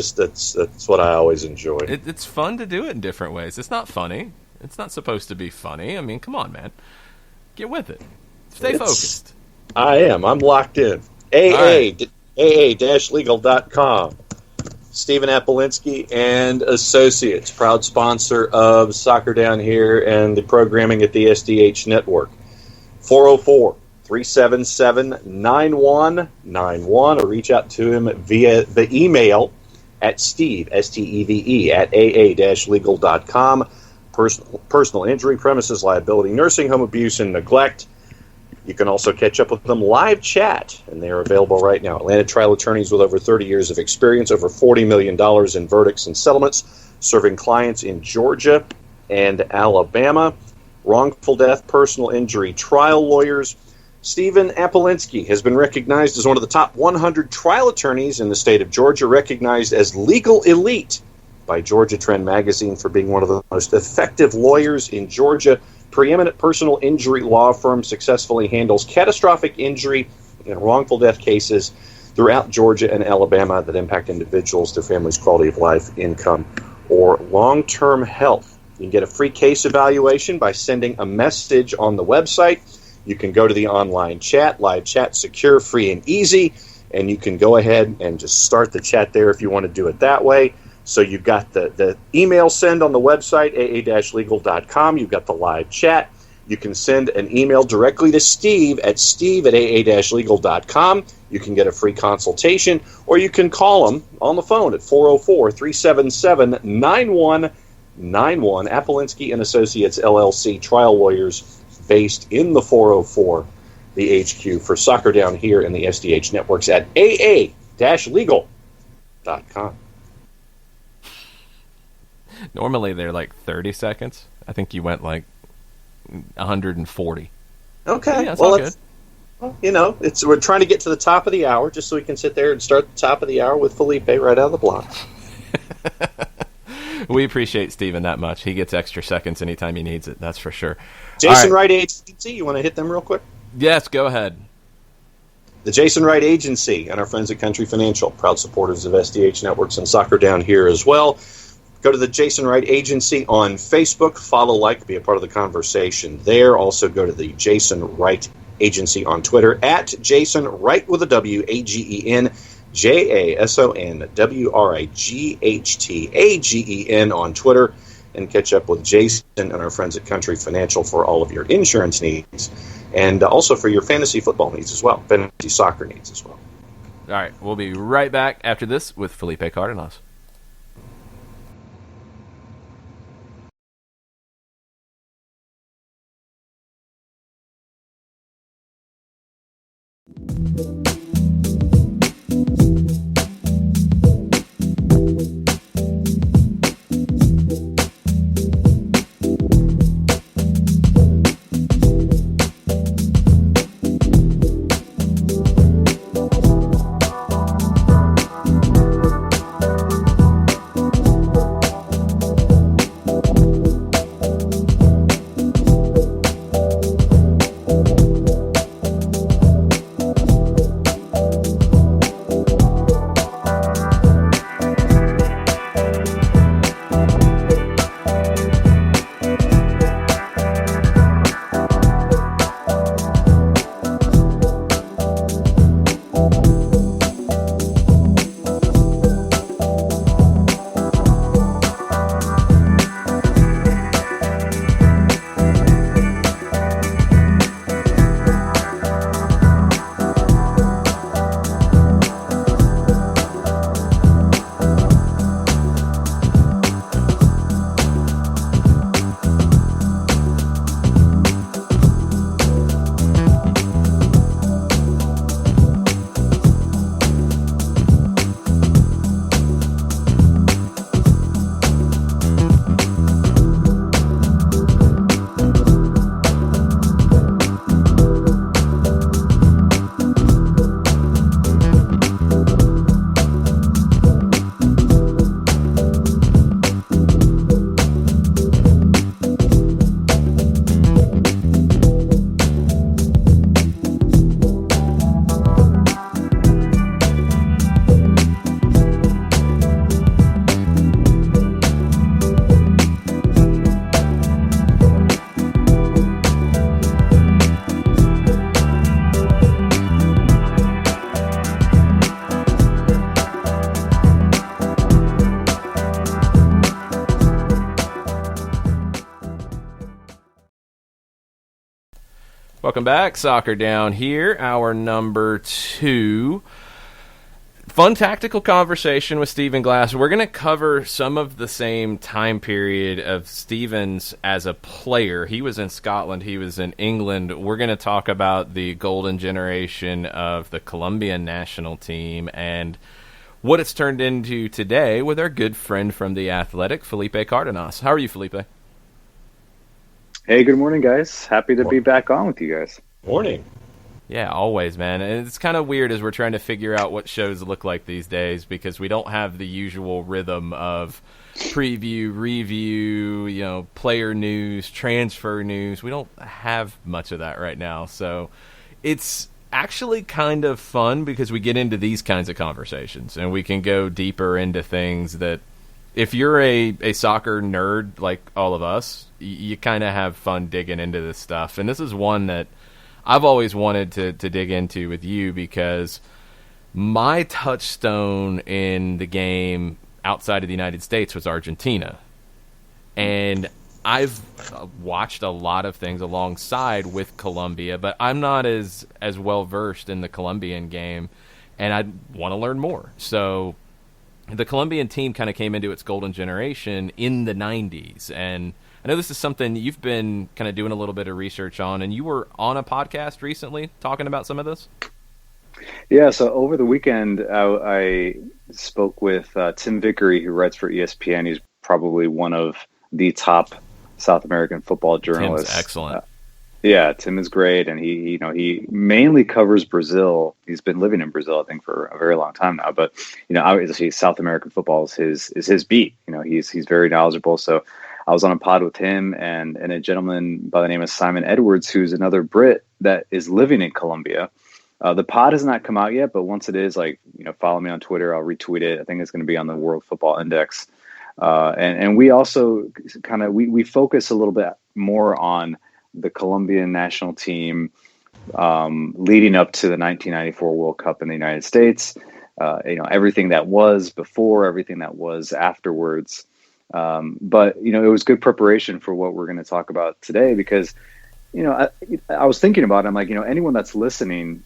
what I always enjoy. It's fun to do it in different ways. It's not funny. It's not supposed to be funny. I mean, come on, man. Get with it. Stay focused. I am. I'm locked in. AA-legal.com. Stephen Apolinski and Associates, proud sponsor of Soccer Down Here and the programming at the SDH Network. 404-377-9191, or reach out to him via the email at Steve, S-T-E-V-E, at AA-legal.com. Personal injury, premises liability, nursing home abuse, and neglect. You can also catch up with them live chat, and they are available right now. Atlanta trial attorneys with over 30 years of experience, over $40 million in verdicts and settlements, serving clients in Georgia and Alabama. Wrongful death, personal injury trial lawyers. Stephen Apolinski has been recognized as one of the top 100 trial attorneys in the state of Georgia, recognized as Legal Elite by Georgia Trend magazine for being one of the most effective lawyers in Georgia. Preeminent personal injury law firm, successfully handles catastrophic injury and wrongful death cases throughout Georgia and Alabama that impact individuals, their families' quality of life, income, or long-term health. You can get a free case evaluation by sending a message on the website. You can go to the online chat, live chat, secure, free, and easy, and you can go ahead and just start the chat there if you want to do it that way. So you've got the email send on the website, aa-legal.com. You've got the live chat. You can send an email directly to Steve at aa-legal.com. You can get a free consultation, or you can call him on the phone at 404-377-9191. Apolinski and Associates, LLC, trial lawyers based in the 404, the HQ for Soccer Down Here in the SDH networks at aa-legal.com. Normally they're like 30 seconds. I think you went like 140. Okay. Yeah, well, good. Well, we're trying to get to the top of the hour just so we can sit there and start the top of the hour with Felipe right out of the block. We appreciate Steven that much. He gets extra seconds anytime he needs it, that's for sure. Jason Wright Agency, you want to hit them real quick? Yes, go ahead. The Jason Wright Agency and our friends at Country Financial, proud supporters of SDH Networks and Soccer Down Here as well. Go to the Jason Wright Agency on Facebook. Follow, like, be a part of the conversation there. Also go to the Jason Wright Agency on Twitter at Jason Wright with a W, AGENJASONWRIGHTAGEN on Twitter, and catch up with Jason and our friends at Country Financial for all of your insurance needs, and also for your fantasy football needs as well, fantasy soccer needs as well. All right, we'll be right back after this with Felipe Cardenas. Welcome back. Soccer Down here, our number 2. Fun tactical conversation with Stephen Glass. We're going to cover some of the same time period of Stephen's as a player. He was in Scotland. He was in England. We're going to talk about the golden generation of the Colombian national team and what it's turned into today with our good friend from The Athletic, Felipe Cardenas. How are you, Felipe? Hey, good morning, guys. Happy to be back on with you guys. Morning. Yeah, always, man. And it's kind of weird as we're trying to figure out what shows look like these days because we don't have the usual rhythm of preview, review, player news, transfer news. We don't have much of that right now. So it's actually kind of fun because we get into these kinds of conversations and we can go deeper into things that if you're a soccer nerd like all of us, you kind of have fun digging into this stuff. And this is one that I've always wanted to dig into with you because my touchstone in the game outside of the United States was Argentina. And I've watched a lot of things alongside with Colombia, but I'm not as well versed in the Colombian game, and I want to learn more. So the Colombian team kind of came into its golden generation in the 90s, and I know this is something you've been kind of doing a little bit of research on, and you were on a podcast recently talking about some of this? Yeah, so over the weekend, I spoke with Tim Vickery, who writes for ESPN. He's probably one of the top South American football journalists. Tim's excellent. Yeah, Tim is great, and he mainly covers Brazil. He's been living in Brazil, I think, for a very long time now. But obviously, South American football is his beat. He's very knowledgeable. So I was on a pod with him and a gentleman by the name of Simon Edwards, who's another Brit that is living in Colombia. The pod has not come out yet, but once it is, follow me on Twitter. I'll retweet it. I think it's going to be on the World Football Index. And we also we focus a little bit more on the Colombian national team leading up to the 1994 World Cup in the United States. Everything that was before, everything that was afterwards. But it was good preparation for what we're going to talk about today because, I was thinking about it. I'm like, anyone that's listening,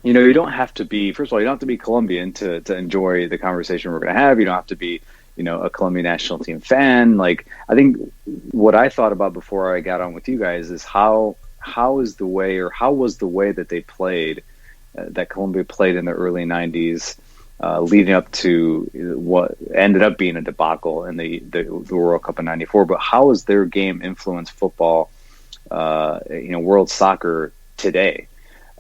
you don't have to be, first of all, you don't have to be Colombian to enjoy the conversation we're going to have. You don't have to be, a Colombian national team fan. Like, I think what I thought about before I got on with you guys is how was the way that they played, that Colombia played in the early 90s, leading up to what ended up being a debacle in the World Cup in '94. But how has their game influenced football, world soccer today?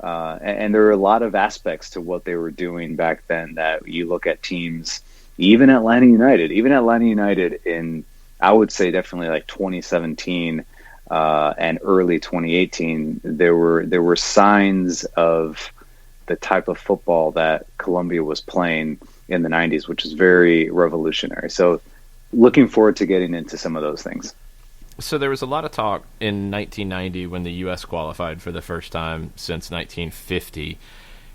And there are a lot of aspects to what they were doing back then that you look at teams, even Atlanta United in, I would say definitely like 2017 and early 2018, there were signs of the type of football that Colombia was playing in the 90s, which is very revolutionary. So looking forward to getting into some of those things. So there was a lot of talk in 1990 when the U.S. qualified for the first time since 1950.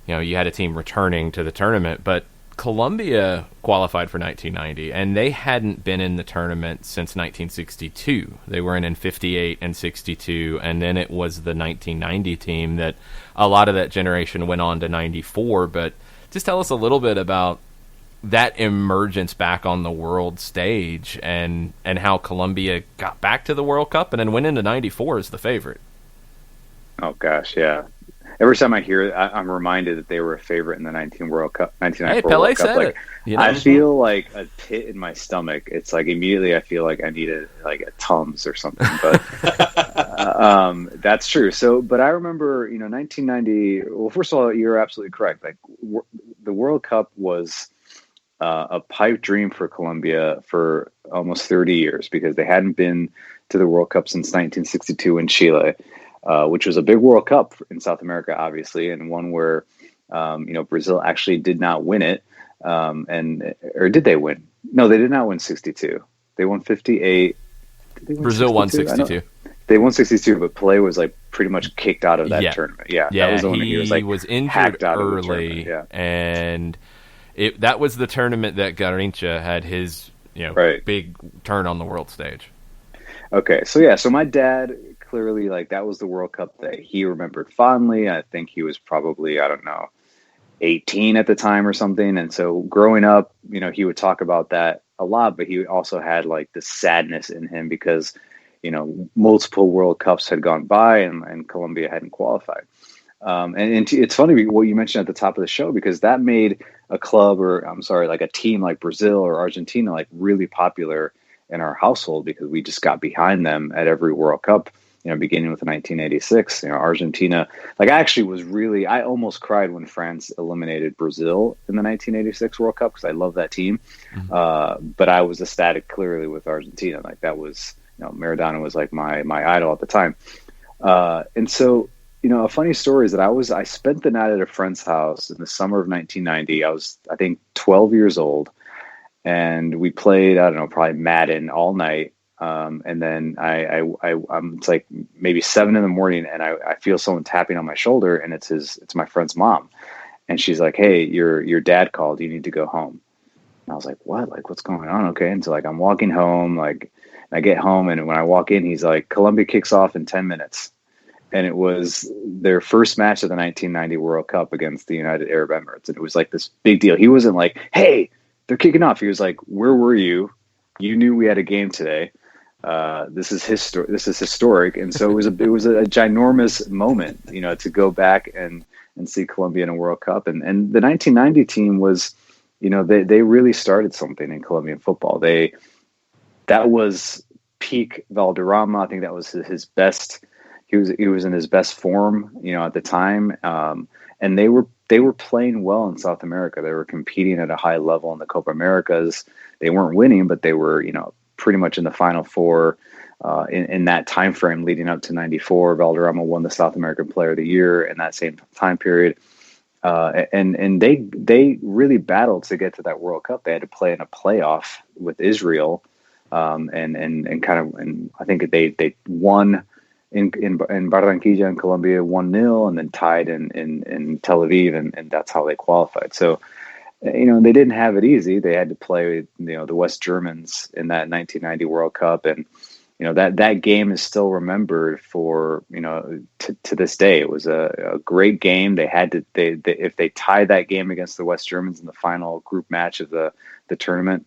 You had a team returning to the tournament, but Colombia qualified for 1990, and they hadn't been in the tournament since 1962. They were in 58 and 62, and then it was the 1990 team that a lot of that generation went on to 94. But just tell us a little bit about that emergence back on the world stage and how Colombia got back to the World Cup and then went into 94 as the favorite. Oh, gosh, yeah. Every time I hear it, I'm reminded that they were a favorite in the 1994 World Cup. Hey, Pele World Cup. said it. I feel like a pit in my stomach. It's like immediately I feel like I need a Tums or something. But that's true. So, but I remember, 1990. Well, first of all, you're absolutely correct. Like the World Cup was a pipe dream for Colombia for almost 30 years because they hadn't been to the World Cup since 1962 in Chile. Which was a big World Cup in South America, obviously, and one where, Brazil actually did not win it. Or did they win? No, they did not win 62. They won 58. Brazil won 62. They won 62, but Pelé was pretty much kicked out of that tournament. Yeah, that was the one he was injured early, and that was the tournament that Garrincha had his big turn on the world stage. Okay, so my dad clearly like that was the World Cup that he remembered fondly. I think he was probably, I don't know, 18 at the time or something. And so growing up, he would talk about that a lot, but he also had like this sadness in him because, multiple World Cups had gone by and Colombia hadn't qualified. And it's funny what you mentioned at the top of the show, because that made a club like a team like Brazil or Argentina, like really popular in our household because we just got behind them at every World Cup, beginning with 1986. Argentina, like I almost cried when France eliminated Brazil in the 1986 World Cup because I love that team. Mm-hmm. But I was ecstatic clearly with Argentina. Like that was, Maradona was like my idol at the time. And so, a funny story is that I spent the night at a friend's house in the summer of 1990. I was, I think, 12 years old, and we played, I don't know, probably Madden all night. And then it's like maybe 7 a.m, and I feel someone tapping on my shoulder, and it's my friend's mom, and she's like, "Hey, your dad called. You need to go home." And I was like, "What? Like, what's going on?" Okay, and so like I'm walking home, like I get home, and when I walk in, he's like, "Colombia kicks off in 10 minutes." And it was their first match of the 1990 World Cup against the United Arab Emirates. And it was like this big deal. He wasn't like, "Hey, they're kicking off." He was like, "Where were you? You knew we had a game today. This is historic." And so it was a ginormous moment, to go back and see Colombia in a World Cup. And the 1990 team was, they really started something in Colombian football. That was peak Valderrama. I think that was his best. He was in his best form, at the time, and they were playing well in South America. They were competing at a high level in the Copa Americas. They weren't winning, but they were, pretty much in the Final Four in that time frame leading up to '94. Valderrama won the South American Player of the Year in that same time period, and they really battled to get to that World Cup. They had to play in a playoff with Israel, and I think they won. In Barranquilla in Colombia 1-0, and then tied in Tel Aviv, and that's how they qualified. So, they didn't have it easy. They had to play, the West Germans in that 1990 World Cup, and that game is still remembered for to this day. It was a great game. They had to if they tied that game against the West Germans in the final group match of the tournament.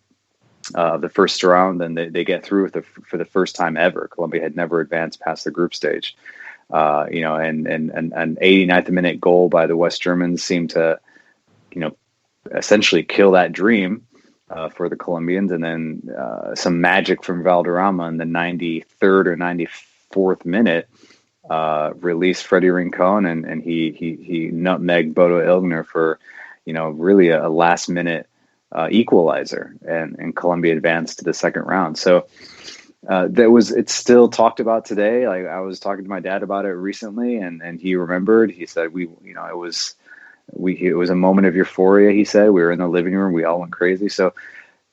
The first round, then they get through for the first time ever. Colombia had never advanced past the group stage, and an 89th minute goal by the West Germans seemed to, essentially kill that dream for the Colombians. And then some magic from Valderrama in the 93rd or 94th minute released Freddie Rincon, and he nutmegged Bodo Illgner for, really a last minute equalizer, and Colombia advanced to the second round. So it's still talked about today. Like I was talking to my dad about it recently, and he remembered. He said it was a moment of euphoria. He said we were in the living room, we all went crazy. So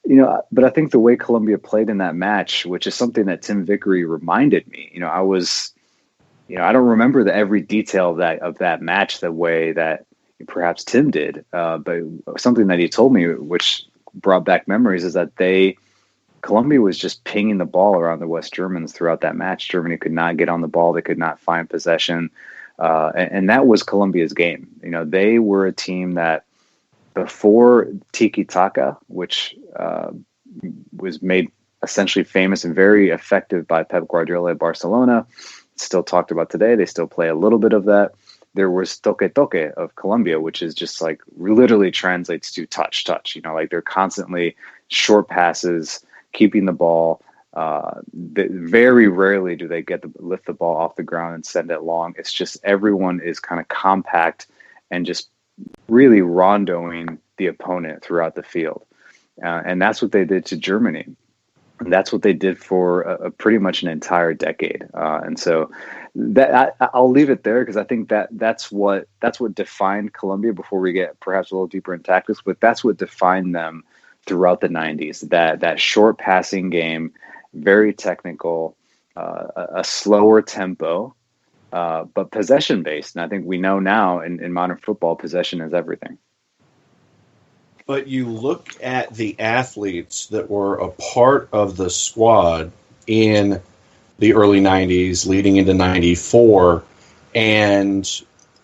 but I think the way Colombia played in that match, which is something that Tim Vickery reminded me. I don't remember every detail of that match the way that perhaps Tim did, but something that he told me, which brought back memories, is that Colombia was just pinging the ball around the West Germans throughout that match. Germany could not get on the ball; they could not find possession, and that was Colombia's game. They were a team that before Tiki Taka, which was made essentially famous and very effective by Pep Guardiola at Barcelona, still talked about today. They still play a little bit of that. There was toque toque of Colombia, which is just like literally translates to touch. Like they're constantly short passes, keeping the ball. Very rarely do they lift the ball off the ground and send it long. It's just everyone is kind of compact and just really rondoing the opponent throughout the field. And that's what they did to Germany. And that's what they did for a pretty much an entire decade. And so I'll leave it there, because I think that's what defined Colombia before we get perhaps a little deeper in tactics. But that's what defined them throughout the 90s. That short passing game, very technical, a slower tempo, but possession based. And I think we know now in modern football, possession is everything. But you look at the athletes that were a part of the squad in the early 90s leading into 94. And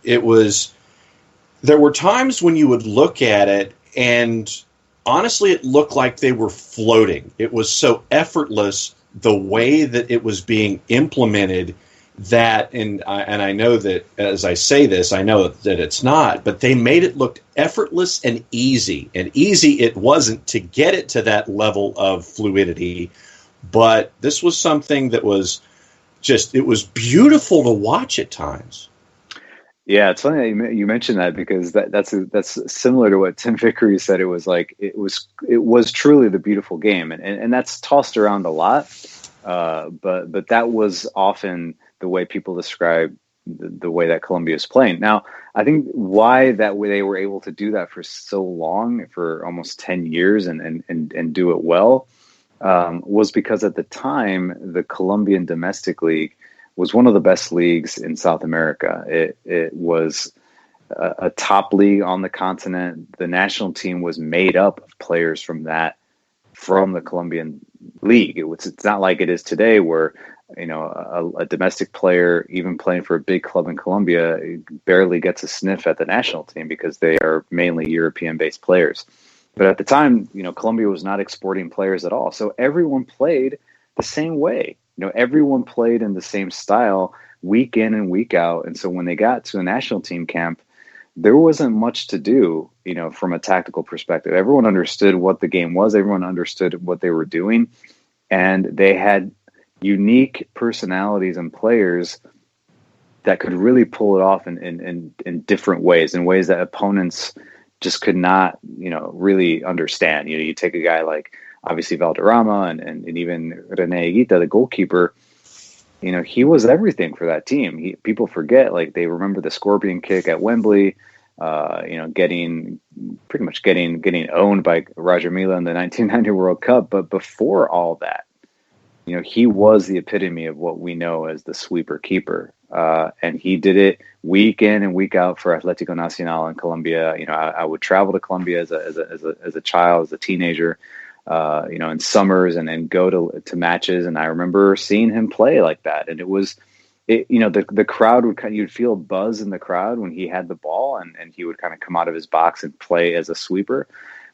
there were times when you would look at it and honestly it looked like they were floating. It was so effortless the way that it was being implemented that, and I know that as I say this, I know that it's not, but they made it look effortless and easy. And easy it wasn't to get it to that level of fluidity, but this was something that was it was beautiful to watch at times. Yeah, it's funny that you mentioned that, because that's similar to what Tim Vickery said. It was like it was truly the beautiful game, and that's tossed around a lot. But that was often the way people describe the way that Colombia is playing. Now, I think why that way they were able to do that for so long, for almost 10 years, and do it well, was because at the time the Colombian domestic league was one of the best leagues in South America. It was a top league on the continent. The national team was made up of players from the Colombian league. It's not like it is today, where a domestic player, even playing for a big club in Colombia, barely gets a sniff at the national team because they are mainly European-based players. But at the time, Colombia was not exporting players at all, so everyone played the same way. Everyone played in the same style week in and week out. And so when they got to a national team camp, there wasn't much to do, from a tactical perspective. Everyone understood what the game was. Everyone understood what they were doing. And they had unique personalities and players that could really pull it off in different ways, in ways that opponents just could not, really understand. You take a guy like, obviously, Valderrama and even Rene Higuita, the goalkeeper, he was everything for that team. People forget, they remember the scorpion kick at Wembley, getting owned by Roger Milla in the 1990 World Cup. But before all that, he was the epitome of what we know as the sweeper keeper. And he did it week in and week out for Atlético Nacional in Colombia. I would travel to Colombia as a child, as a teenager, in summers, and then go to matches. And I remember seeing him play like that. And the crowd you'd feel a buzz in the crowd when he had the ball, and he would kind of come out of his box and play as a sweeper.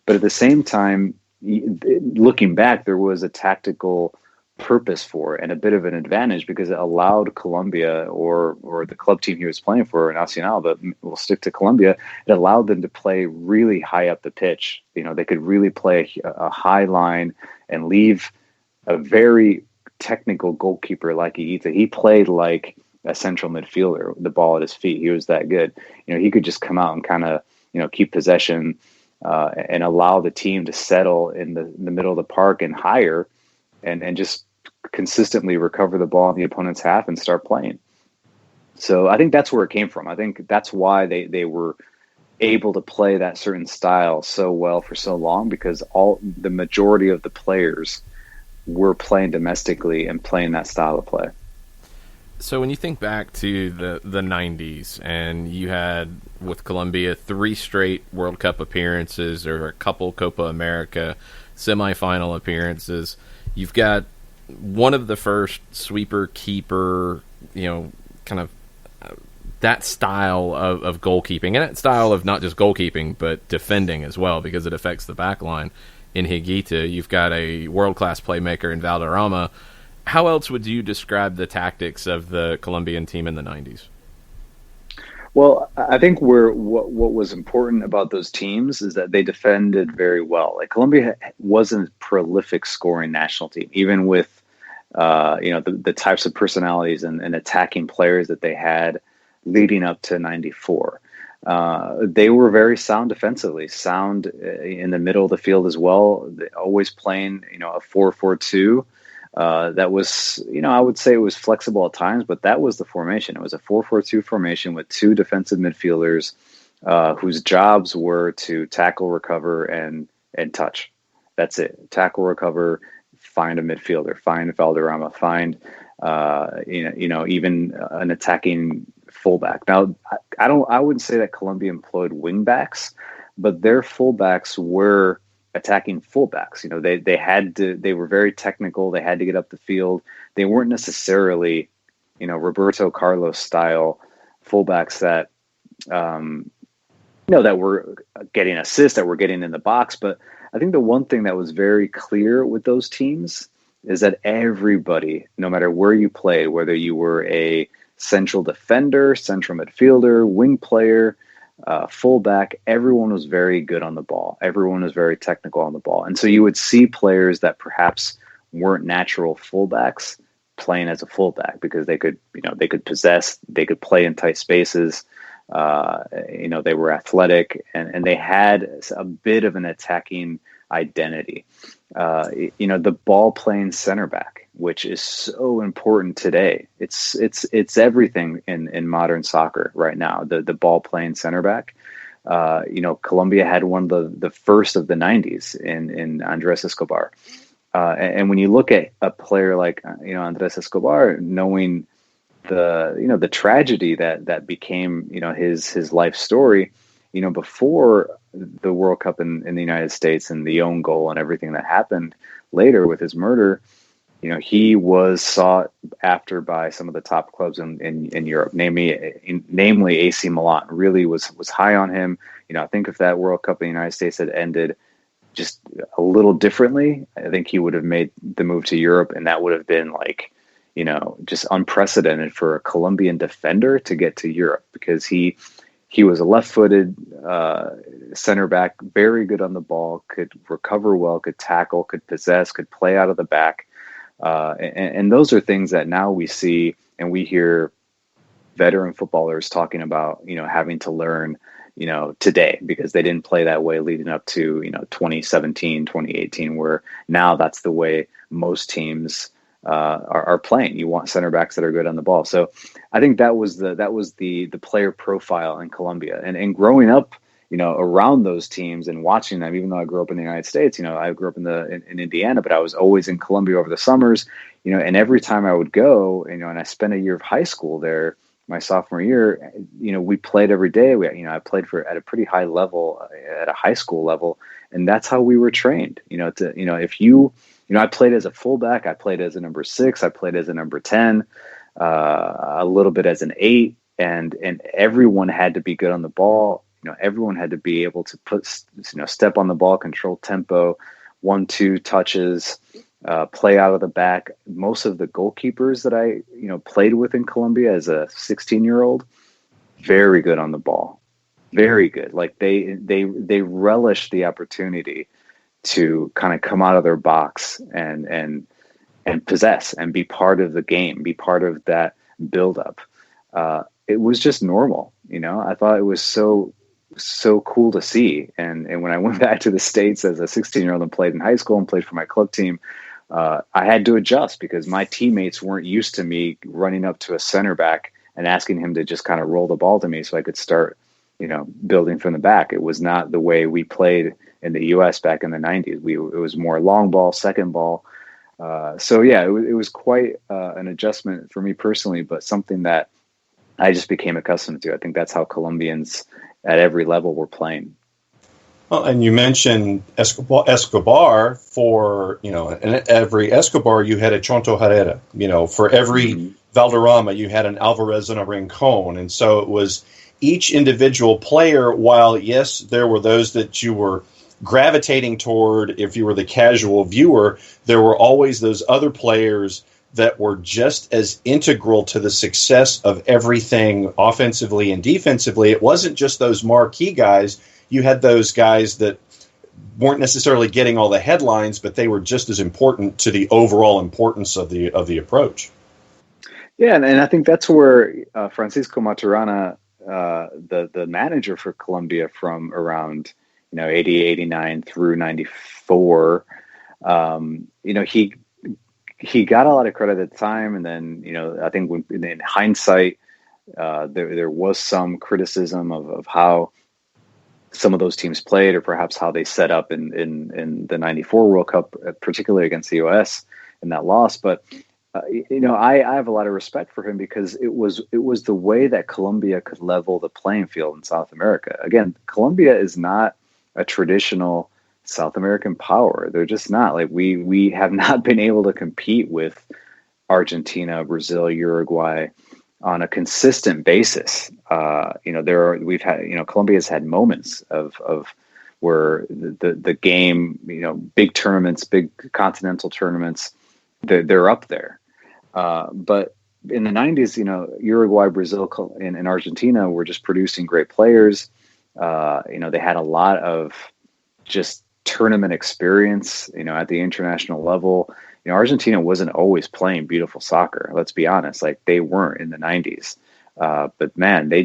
But at the same time, looking back, there was a tactical purpose for it and a bit of an advantage, because it allowed Colombia, or the club team he was playing for, Nacional, but we'll stick to Colombia, it allowed them to play really high up the pitch. They could really play a high line and leave a very technical goalkeeper like Higuita. He played like a central midfielder with the ball at his feet. He was that good. He could just come out and kind of, keep possession and allow the team to settle in the middle of the park and higher, and just consistently recover the ball in the opponent's half and start playing. So I think that's where it came from. I think that's why they were able to play that certain style so well for so long, because the majority of the players were playing domestically and playing that style of play. So when you think back to the 90s, and you had, with Colombia, 3 straight World Cup appearances, or a couple Copa America semifinal appearances, you've got one of the first sweeper keeper, kind of that style of goalkeeping, and that style of not just goalkeeping but defending as well, because it affects the back line. In Higuita, you've got a world-class playmaker in Valderrama. How else would you describe the tactics of the Colombian team in the 90s? Well, I think what was important about those teams is that they defended very well. Like, Colombia wasn't a prolific scoring national team, even with the types of personalities and attacking players that they had leading up to 94. They were very sound defensively, sound in the middle of the field as well. They always playing, a 4-4-2. That was, I would say it was flexible at times, but that was the formation. It was a 4-4-2 formation with 2 defensive midfielders whose jobs were to tackle, recover, and touch. That's it. Tackle, recover, find a midfielder, find Valderrama, find even an attacking fullback. Now, I wouldn't say that Colombia employed wingbacks, but their fullbacks were attacking fullbacks. They were very technical. They had to get up the field. They weren't necessarily, Roberto Carlos style fullbacks that, that were getting assists, that were getting in the box. But I think the one thing that was very clear with those teams is that everybody, no matter where you played, whether you were a central defender, central midfielder, wing player, fullback, everyone was very good on the ball. Everyone was very technical on the ball. And so you would see players that perhaps weren't natural fullbacks playing as a fullback because they could possess, they could play in tight spaces. They were athletic and they had a bit of an attacking identity. The ball playing center back, which is so important today. It's everything in modern soccer right now. The ball playing center back. Colombia had one of the first of the 90s in Andres Escobar. And when you look at a player like Andres Escobar, knowing the tragedy that became his life story, before the World Cup in the United States and the own goal and everything that happened later with his murder, he was sought after by some of the top clubs in Europe, namely AC Milan. Really was high on him. I think if that World Cup in the United States had ended just a little differently, I think he would have made the move to Europe, and that would have been just unprecedented for a Colombian defender to get to Europe, because he was a left-footed center back, very good on the ball, could recover well, could tackle, could possess, could play out of the back. And those are things that now we see and we hear veteran footballers talking about, having to learn, today, because they didn't play that way leading up to, 2017, 2018, where now that's the way most teams are playing. You want center backs that are good on the ball. So I think that was the player profile in Colombia, and growing up, around those teams and watching them, even though I grew up in the United States, I grew up in Indiana, but I was always in Colombia over the summers, and every time I would go, and I spent a year of high school there, my sophomore year, we played every day. I played at a pretty high level, at a high school level. And that's how we were trained, I played as a fullback, I played as a number 6, I played as a number 10, a little bit as an 8, and everyone had to be good on the ball. Everyone had to be able to step on the ball, control tempo, 1-2 touches, play out of the back. Most of the goalkeepers that I, played with in Colombia as a 16-year-old, very good on the ball, very good. Like they relish the opportunity to kind of come out of their box and possess and be part of the game, be part of that buildup. It was just normal, I thought it was so cool to see. And when I went back to the States as a 16-year-old and played in high school and played for my club team, I had to adjust because my teammates weren't used to me running up to a center back and asking him to just kind of roll the ball to me so I could start, building from the back. It was not the way we played in the U.S. back in the 90s. It was more long ball, second ball. It was quite an adjustment for me personally, but something that I just became accustomed to. I think that's how Colombians at every level were playing. Well, and you mentioned Escobar. For in every Escobar you had a Chonto Herrera. For every Valderrama you had an Alvarez and a Rincon, and so it was each individual player. While yes, there were those that you were gravitating toward if you were the casual viewer, there were always those other players that were just as integral to the success of everything offensively and defensively. It wasn't just those marquee guys. You had those guys that weren't necessarily getting all the headlines, but they were just as important to the overall importance of the approach. Yeah, and I think that's where Francisco Maturana, the manager for Colombia from around 80, 89 through 94, he got a lot of credit at the time, and then I think in hindsight, there was some criticism of how some of those teams played, or perhaps how they set up in the 94 World Cup, particularly against the US in that loss. But I have a lot of respect for him because it was the way that Colombia could level the playing field in South America. Again, Colombia is not a traditional South American power. They're just not. Like we have not been able to compete with Argentina, Brazil, Uruguay on a consistent basis. We've had, Colombia's had moments of where the game, big tournaments, big continental tournaments, they're up there. But in the 90s, Uruguay, Brazil, and Argentina were just producing great players. They had a lot of just tournament experience, at the international level. Argentina wasn't always playing beautiful soccer. Let's be honest, like they weren't in the 90s. But man, they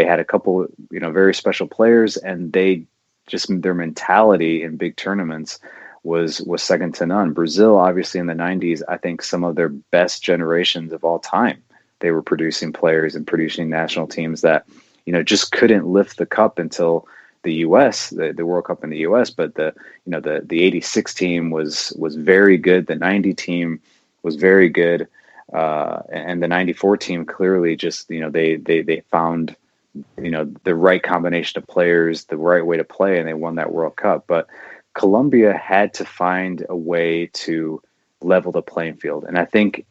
had a couple, very special players, and their mentality in big tournaments was second to none. Brazil, obviously in the 90s, I think some of their best generations of all time. They were producing players and producing national teams that, just couldn't lift the cup until the U.S., the World Cup in the U.S. But the 86 team was very good. The 90 team was very good. And the 94 team clearly just, they found, the right combination of players, the right way to play, and they won that World Cup. But Colombia had to find a way to level the playing field. And I think,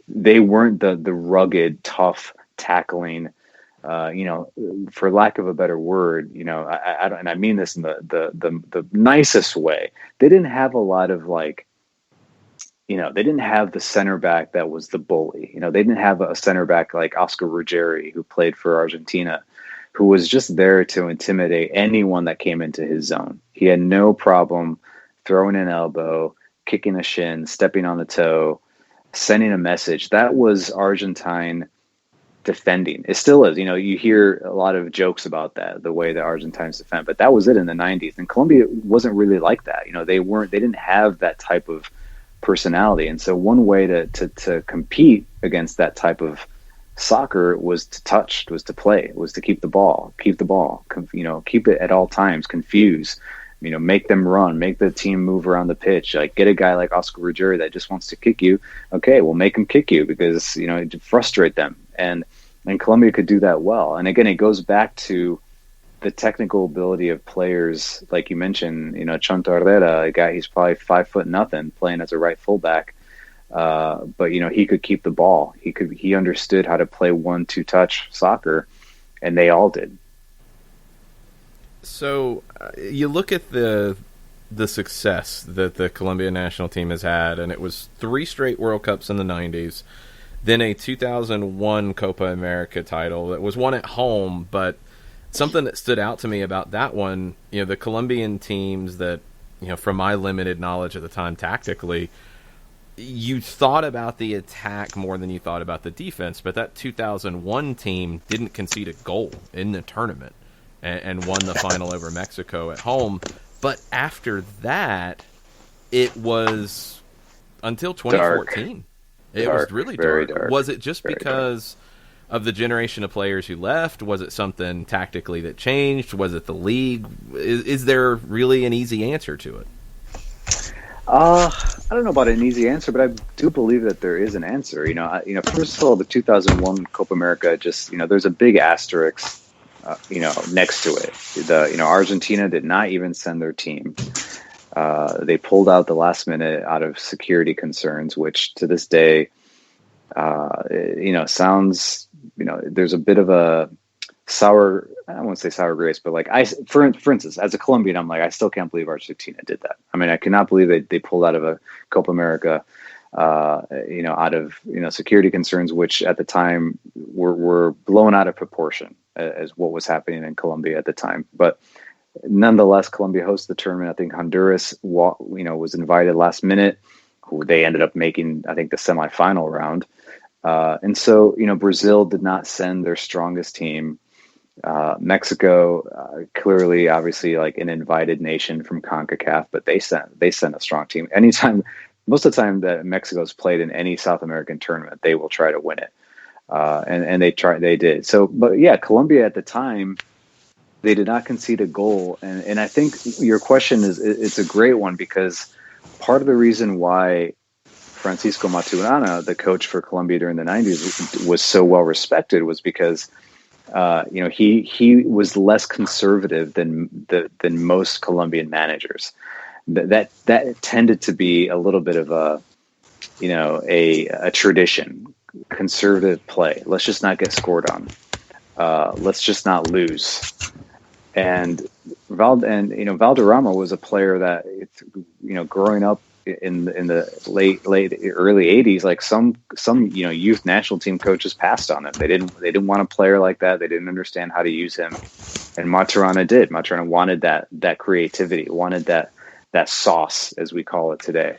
they weren't the rugged, tough tackling, for lack of a better word, I don't, and I mean this in the nicest way. They didn't have a lot of they didn't have the center back that was the bully. They didn't have a center back like Oscar Ruggeri, who played for Argentina, who was just there to intimidate anyone that came into his zone. He had no problem throwing an elbow, kicking a shin, stepping on the toe, sending a message. That was Argentine defending. It still is. You hear a lot of jokes about that, the way the Argentines defend, but that was it in the 90s. And Colombia wasn't really like that. They didn't have that type of personality. And so one way to compete against that type of soccer was to touch, was to play, was to keep the ball, keep it at all times, confuse, make them run, make the team move around the pitch, like get a guy like Oscar Ruggeri that just wants to kick you. Okay, we'll make him kick you because, to frustrate them. And Colombia could do that well. And again, it goes back to the technical ability of players, like you mentioned, Chonto Herrera, a guy, he's probably 5'0" playing as a right fullback. But he could keep the ball. He understood how to play 1-2 touch soccer, and they all did. So you look at the success that the Colombia national team has had, and it was 3 straight World Cups in the 90s, then a 2001 Copa America title that was won at home. But something that stood out to me about that one, the Colombian teams that, from my limited knowledge at the time tactically, you thought about the attack more than you thought about the defense. But that 2001 team didn't concede a goal in the tournament and won the final over Mexico at home. But after that, it was until 2014. Dark. It was really very dark. dark. Was it just Very because of the generation of players who left? Was it something tactically that changed? Was it the league? Is there really an easy answer to it? I don't know about an easy answer, but I do believe that there is an answer. First of all, the 2001 Copa America, just, there's a big asterisk, next to it. Argentina did not even send their team. They pulled out the last minute out of security concerns, which to this day, sounds, there's a bit of a sour, I don't want to say sour grapes, but for instance, as a Colombian, I'm like, I still can't believe Argentina did that. I mean, I cannot believe they pulled out of a Copa America, out of, security concerns, which at the time were blown out of proportion as what was happening in Colombia at the time. But nonetheless, Colombia hosted the tournament. I think Honduras, was invited last minute. Who they ended up making, I think, the semifinal round. And so, Brazil did not send their strongest team. Mexico, clearly, obviously, like an invited nation from CONCACAF, but they sent a strong team. Most of the time that Mexico's played in any South American tournament, they will try to win it. And they did. So, but yeah, Colombia at the time, they did not concede a goal. And I think your question it's a great one, because part of the reason why Francisco Maturana, the coach for Colombia during the 90s, was so well respected was because he was less conservative than most Colombian managers. That tended to be a little bit of a tradition, conservative play. Let's just not get scored on. Let's just not lose. And Valderrama was a player that, growing up in the early 80s, like some youth national team coaches passed on him. They didn't want a player like that. They didn't understand how to use him. And Maturana did. Maturana wanted that creativity, wanted that sauce, as we call it today.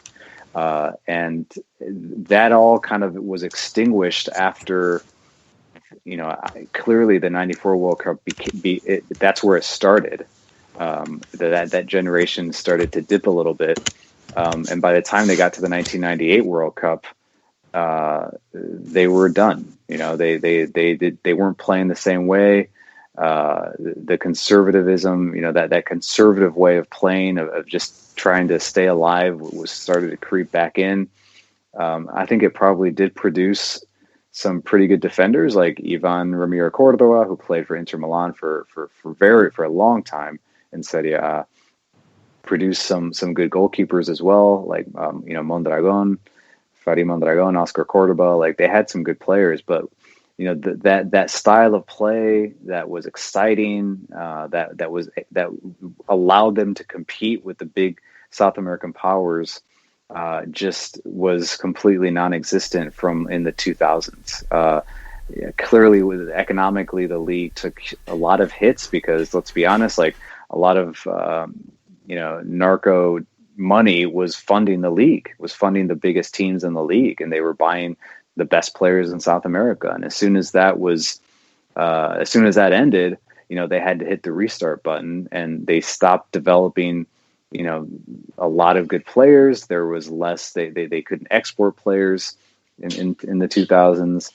And that all kind of was extinguished after, clearly the '94 World Cup. That's where it started. That generation started to dip a little bit. And by the time they got to the 1998 World Cup, they were done. They weren't playing the same way. The conservatism, that conservative way of playing, of just trying to stay alive, was started to creep back in. I think it probably did produce some pretty good defenders, like Ivan Ramiro Cordova, who played for Inter Milan for a long time in Serie A. Produced some good goalkeepers as well, like Mondragon, Fari Mondragon, Oscar Cordoba. Like, they had some good players, but that style of play that was exciting, that allowed them to compete with the big South American powers, just was completely non-existent in the 2000s. Clearly, economically, the league took a lot of hits because, let's be honest, like a lot of narco money was funding the league, was funding the biggest teams in the league, and they were buying the best players in South America. And as soon as that ended, they had to hit the restart button, and they stopped developing, a lot of good players. There was less, they couldn't export players in the 2000s,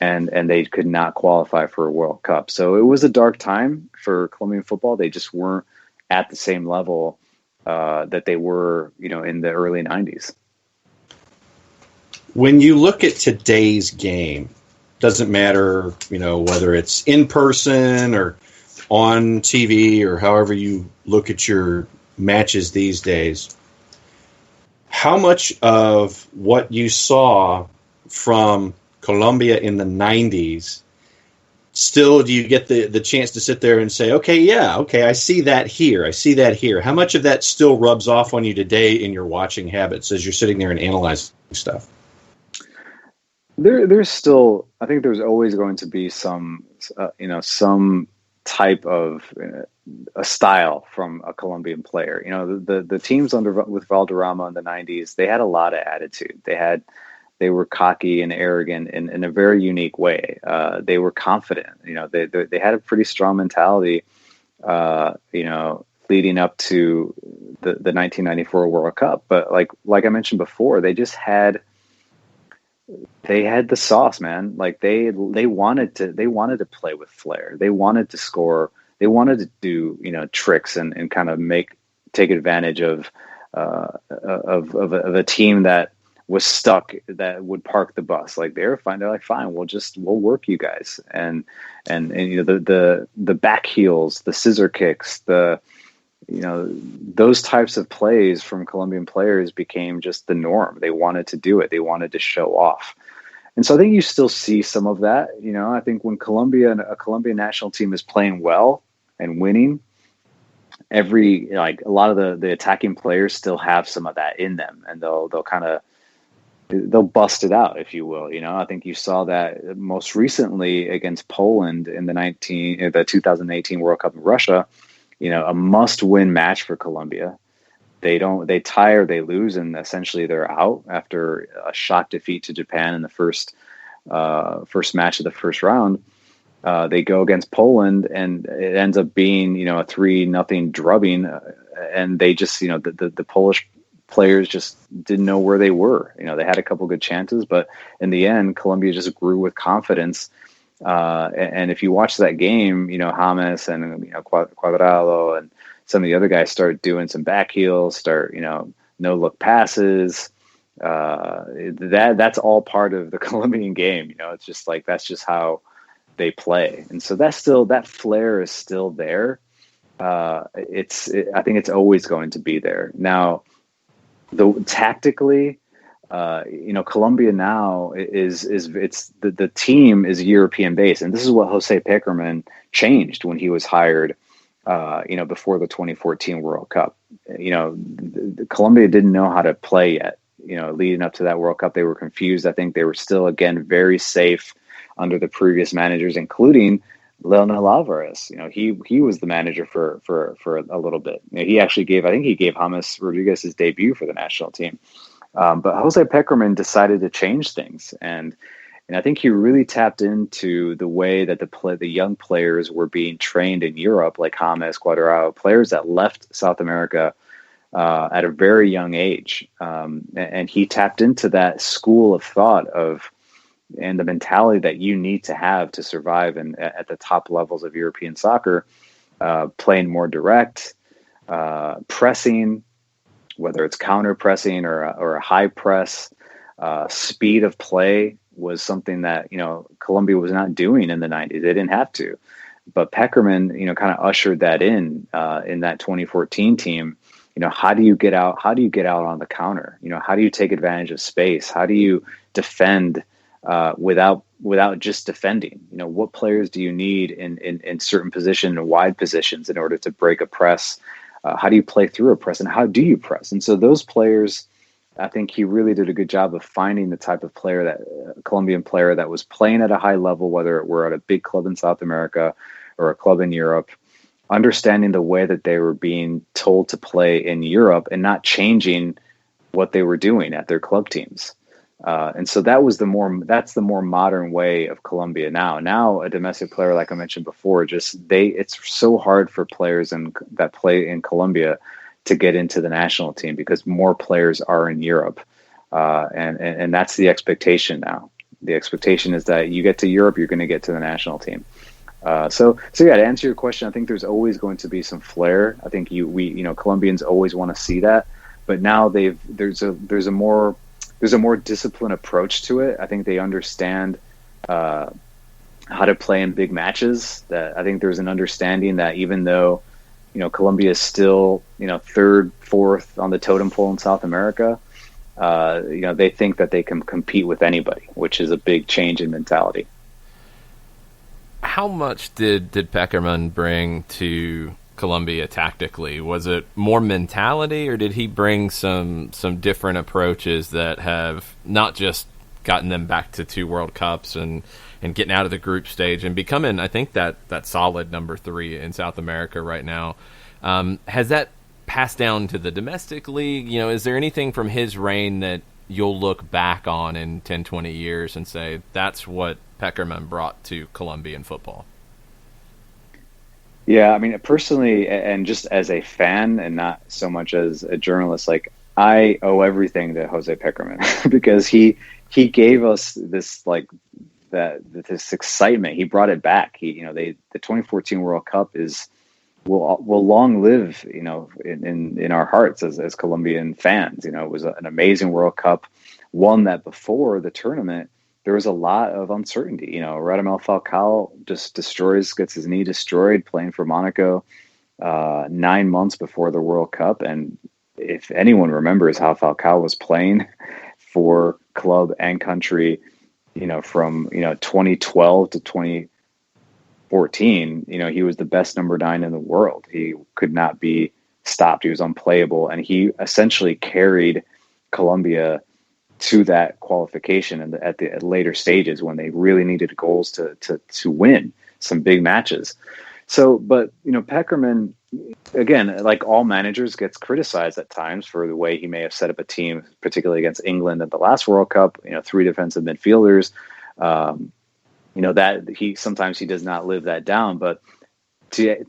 and they could not qualify for a World Cup. So it was a dark time for Colombian football. They just weren't at the same level that they were, in the early 90s. When you look at today's game, doesn't matter, whether it's in person or on TV or however you look at your matches these days, how much of what you saw from Colombia in the 90s still do you get the chance to sit there and say, okay, I see that here. How much of that still rubs off on you today in your watching habits as you're sitting there and analyzing stuff? There's still, I think there's always going to be some type of a style from a Colombian player. The teams with Valderrama in the 90s, they had a lot of attitude. They were cocky and arrogant in a very unique way. They were confident. They had a pretty strong mentality, leading up to the 1994 World Cup. But like I mentioned before, they had the sauce, man. Like they wanted to play with flair. They wanted to score. They wanted to do, tricks and kind of take advantage of a team that was stuck, that would park the bus. Like they're fine. They're like, fine, we'll work you guys. And the back heels, the scissor kicks, those types of plays from Colombian players became just the norm. They wanted to do it. They wanted to show off. And so I think you still see some of that. I think when a Colombian national team is playing well and winning, a lot of the attacking players still have some of that in them, and they'll bust it out, if you will. I think you saw that most recently against Poland in the 2018 World Cup in Russia. A must-win match for Colombia. They tie or they lose, and essentially they're out after a shock defeat to Japan in the first match of the first round. They go against Poland, and it ends up being a 3-0 drubbing, and they just the Polish players just didn't know where they were. They had a couple good chances, but in the end, Colombia just grew with confidence. And if you watch that game, James and Cuadrado and some of the other guys start doing some back heels, no look passes. That's all part of the Colombian game. It's just like that's just how they play. And so that flair is still there. I think it's always going to be there. Now, tactically, Colombia now is it's the team is European based, and this is what Jose Pekerman changed when he was hired. Before the 2014 World Cup, Colombia didn't know how to play yet. Leading up to that World Cup, they were confused. I think they were still, again, very safe under the previous managers, including Leonel Alvarez. He was the manager for a little bit. He actually gave James Rodriguez his debut for the national team. But Jose Pekerman decided to change things, and I think he really tapped into the way that the young players were being trained in Europe, like James, Cuadrado, players that left South America at a very young age. And he tapped into that school of thought and the mentality that you need to have to survive at the top levels of European soccer, playing more direct, pressing, whether it's counter pressing or a high press, speed of play was something that, Colombia was not doing in the 90s. They didn't have to. But Pekerman, kind of ushered that in that 2014 team. How do you get out? How do you get out on the counter? How do you take advantage of space? How do you defend without just defending? What players do you need in certain positions and wide positions in order to break a press? How do you play through a press, and how do you press? And so those players, I think he really did a good job of finding the type of player Colombian player that was playing at a high level, whether it were at a big club in South America or a club in Europe, understanding the way that they were being told to play in Europe and not changing what they were doing at their club teams. And so that's the more modern way of Colombia now. Now, a domestic player, like I mentioned before, it's so hard for players that play in Colombia to get into the national team because more players are in Europe. And that's the expectation now. The expectation is that you get to Europe, you're going to get to the national team. So yeah, to answer your question, I think there's always going to be some flair. I think Colombians always want to see that, but now there's a more disciplined approach to it. I think they understand how to play in big matches. That I think there's an understanding that even though Colombia is still third, fourth on the totem pole in South America, they think that they can compete with anybody, which is a big change in mentality. How much did Pekerman bring to Colombia tactically? Was it more mentality, or did he bring some different approaches that have not just gotten them back to 2 World Cups and getting out of the group stage and becoming, I think, that solid number 3 in South America right now? Has that passed down to the domestic league? Is there anything from his reign that you'll look back on in 10, 20 years and say, that's what Pekerman brought to Colombian football? Yeah, I mean, personally, and just as a fan and not so much as a journalist, like, I owe everything to Jose Pekerman because he gave us this, like, this excitement. He brought it back. The 2014 World Cup will long live, in our hearts as Colombian fans. It was an amazing World Cup, one that before the tournament, there was a lot of uncertainty. Radamel Falcao just gets his knee destroyed playing for Monaco 9 months before the World Cup. And if anyone remembers how Falcao was playing for club and country, from 2012 to 2014, he was the best number 9 in the world. He could not be stopped. He was unplayable, and he essentially carried Colombia to that qualification and at the later stages when they really needed goals to win some big matches. So, but Pekerman, again, like all managers, gets criticized at times for the way he may have set up a team, particularly against England at the last World Cup. 3 defensive midfielders. That sometimes he does not live that down. But to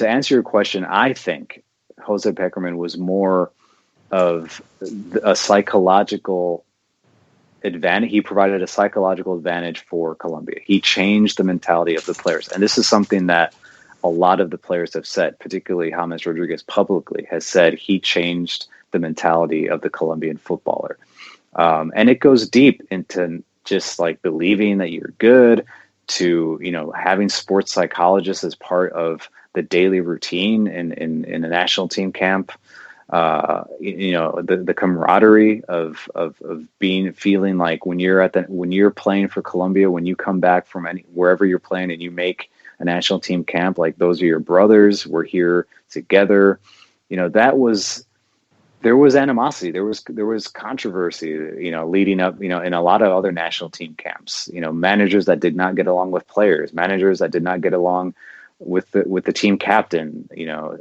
answer your question, I think Jose Pekerman was more of a psychological advantage. He provided a psychological advantage for Colombia. He changed the mentality of the players, and this is something that a lot of the players have said, particularly James Rodriguez publicly has said he changed the mentality of the Colombian footballer. And it goes deep into just like believing that you're good, to, having sports psychologists as part of the daily routine in a national team camp. The camaraderie of feeling like when you're playing for Colombia, when you come back from wherever you're playing and you make a national team camp, like those are your brothers. We're here together. There was animosity. There was controversy, leading up, in a lot of other national team camps, managers that did not get along with players, managers that did not get along with the team captain,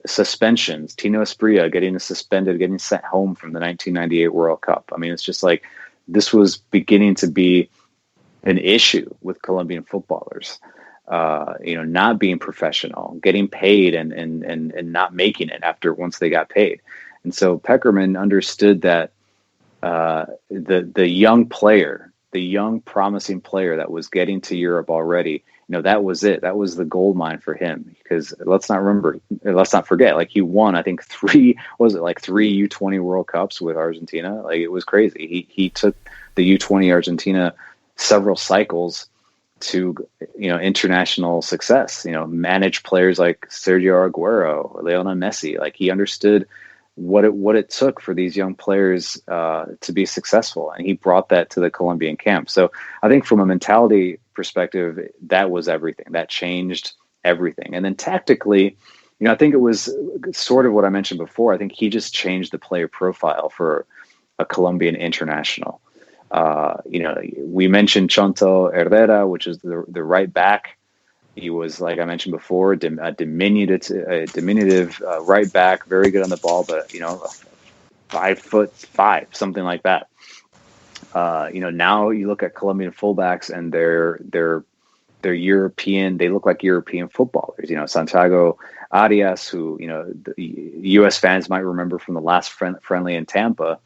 suspensions, Tino Asprilla getting suspended, getting sent home from the 1998 World Cup. I mean, it's just like, this was beginning to be an issue with Colombian footballers, not being professional, getting paid and not making it once they got paid. And so Peckerman understood that the young player, the young promising player that was getting to Europe already, that was it. That was the gold mine for him. Because let's not forget, like, he won, I think, three U20 World Cups with Argentina. Like, it was crazy. He took the U20 Argentina several cycles to international success. Managed players like Sergio Aguero or Lionel Messi. Like, he understood what it took for these young players to be successful, and he brought that to the Colombian camp. So I think from a mentality perspective, that was everything. That changed everything. And then tactically, I think it was sort of what I mentioned before. I think he just changed the player profile for a Colombian international. We mentioned Chonto Herrera, which is the right back. He was, like I mentioned before, a diminutive right back, very good on the ball, but 5'5", something like that. Now you look at Colombian fullbacks and they're European. They look like European footballers. Santiago Arias, who the U.S. fans might remember from the last friendly in Tampa,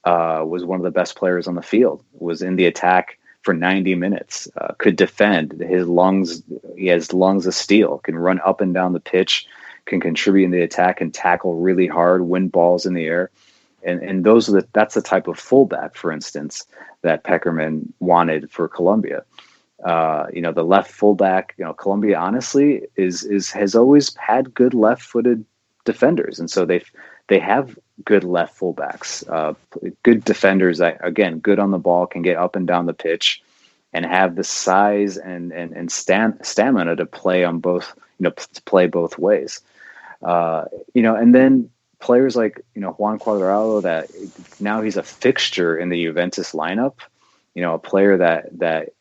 was one of the best players on the field. Was in the attack for 90 minutes, could defend. He has lungs of steel, can run up and down the pitch, can contribute in the attack, and tackle really hard, win balls in the air. And that's the type of fullback, for instance, that Peckerman wanted for Colombia. The left fullback, Colombia honestly has always had good left-footed defenders. And so they have good left fullbacks, good defenders that, again, good on the ball, can get up and down the pitch, and have the size and stamina to play on both, to play both ways. And then players like, Juan Cuadrado, that now he's a fixture in the Juventus lineup, a player that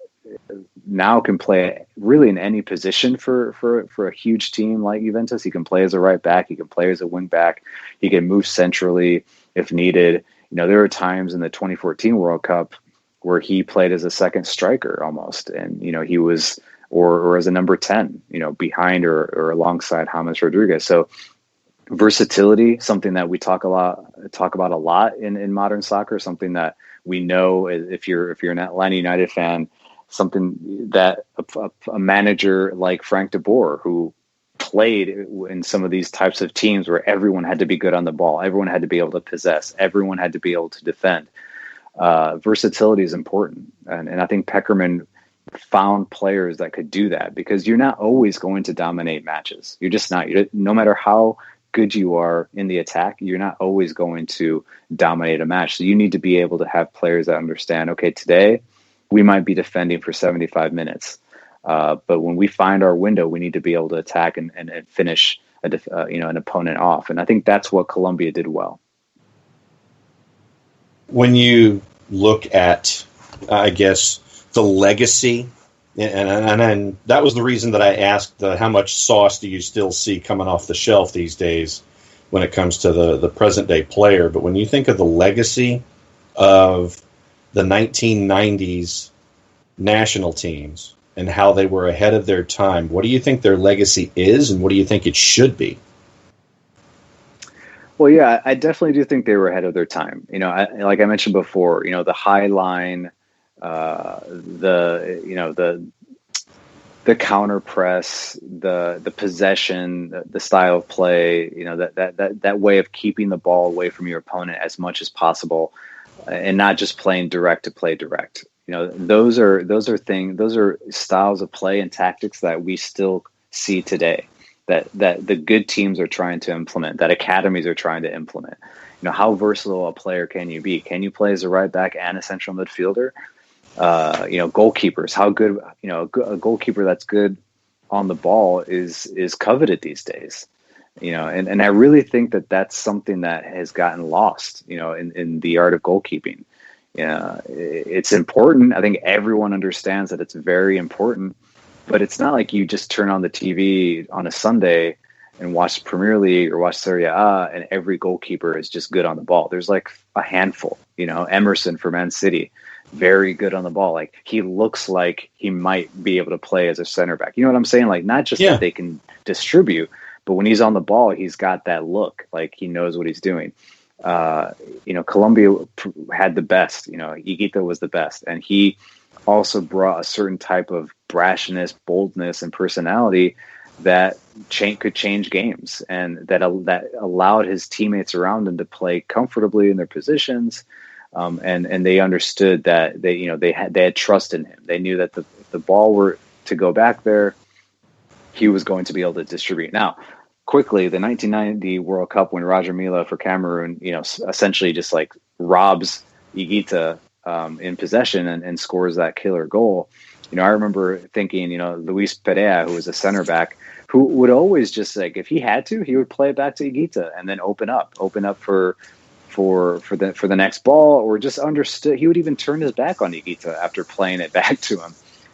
now can play really in any position for a huge team like Juventus. He can play as a right back. He can play as a wing back. He can move centrally if needed. There were times in the 2014 World Cup where he played as a second striker almost. And, he was, or as a number 10, behind or alongside James Rodriguez. So versatility, something that we talk about a lot in modern soccer, something that we know, if you're an Atlanta United fan, something that a manager like Frank de Boer, who played in some of these types of teams where everyone had to be good on the ball, everyone had to be able to possess, everyone had to be able to defend. Versatility is important. And I think Peckerman found players that could do that, because you're not always going to dominate matches. You're just not. No matter how good you are in the attack, you're not always going to dominate a match. So you need to be able to have players that understand, okay, today we might be defending for 75 minutes. But when we find our window, we need to be able to attack and finish an opponent off. And I think that's what Colombia did well. When you look at, I guess, the legacy, and that was the reason that I asked how much sauce do you still see coming off the shelf these days when it comes to the present-day player. But when you think of the legacy of the 1990s national teams and how they were ahead of their time, what do you think their legacy is, and what do you think it should be? Well, yeah, I definitely do think they were ahead of their time. Like I mentioned before, the high line, the counter press, the possession, the style of play, that way of keeping the ball away from your opponent as much as possible, and not just playing direct to play direct. those are styles of play and tactics that we still see today, that the good teams are trying to implement, that academies are trying to implement. How versatile a player can you be? Can you play as a right back and a central midfielder? Goalkeepers, how good, a goalkeeper that's good on the ball is coveted these days. And I really think that that's something that has gotten lost, in the art of goalkeeping. It's important. I think everyone understands that it's very important, but it's not like you just turn on the TV on a Sunday and watch the Premier League or watch Serie A and every goalkeeper is just good on the ball. There's like a handful. Emerson for Man City, very good on the ball. Like, he looks like he might be able to play as a center back. You know what I'm saying? Like, not just that they can distribute, but when he's on the ball, he's got that look, like he knows what he's doing. Colombia had the best. Higuita was the best, and he also brought a certain type of brashness, boldness, and personality that could change games, and that allowed his teammates around him to play comfortably in their positions. And they understood that they had trust in him. They knew that if the ball were to go back there, he was going to be able to distribute. Now, quickly, the 1990 World Cup, when Roger Mila for Cameroon, essentially just like robs Higuita in possession and scores that killer goal. I remember thinking, Luis Perea, who was a center back, who would always just, like, if he had to, he would play it back to Higuita and then open up for the next ball, or just understood. He would even turn his back on Higuita after playing it back to him,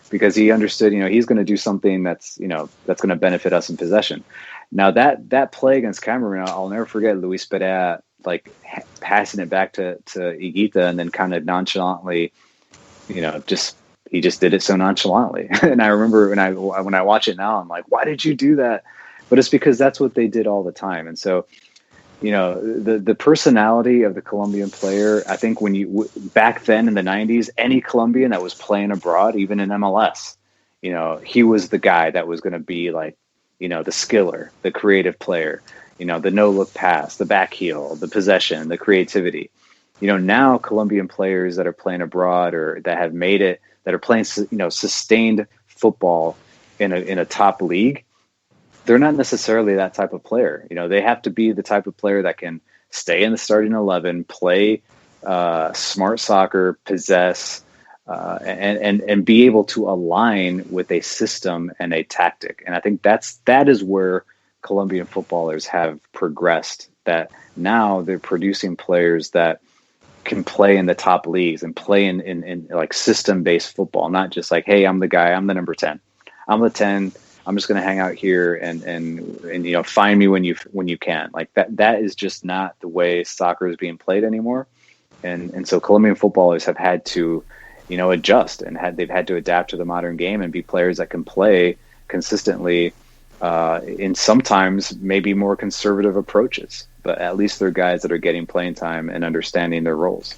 because he understood, he's going to do something that's going to benefit us in possession. Now that play against Cameroon, I'll never forget Luis Perea passing it back to Higuita, and then kind of nonchalantly, he just did it so nonchalantly. And I remember when I watch it now, I'm like, why did you do that? But it's because that's what they did all the time. And so, the personality of the Colombian player, I think back then in the 90s, any Colombian that was playing abroad, even in MLS, he was the guy that was going to be like, the skiller, the creative player, the no-look pass, the back heel, the possession, the creativity. Now Colombian players that are playing abroad, or that have made it, that are playing, sustained football in a top league, they're not necessarily that type of player. They have to be the type of player that can stay in the starting 11, play smart soccer, possess, and be able to align with a system and a tactic. And I think that is where Colombian footballers have progressed, that now they're producing players that can play in the top leagues and play in like system-based football, not just like, hey, I'm the guy, I'm the number 10. I'm the 10. I'm just going to hang out here and find me when you can. Like that is just not the way soccer is being played anymore. And so Colombian footballers have had to, adjust, and they've had to adapt to the modern game and be players that can play consistently in sometimes maybe more conservative approaches, but at least they're guys that are getting playing time and understanding their roles.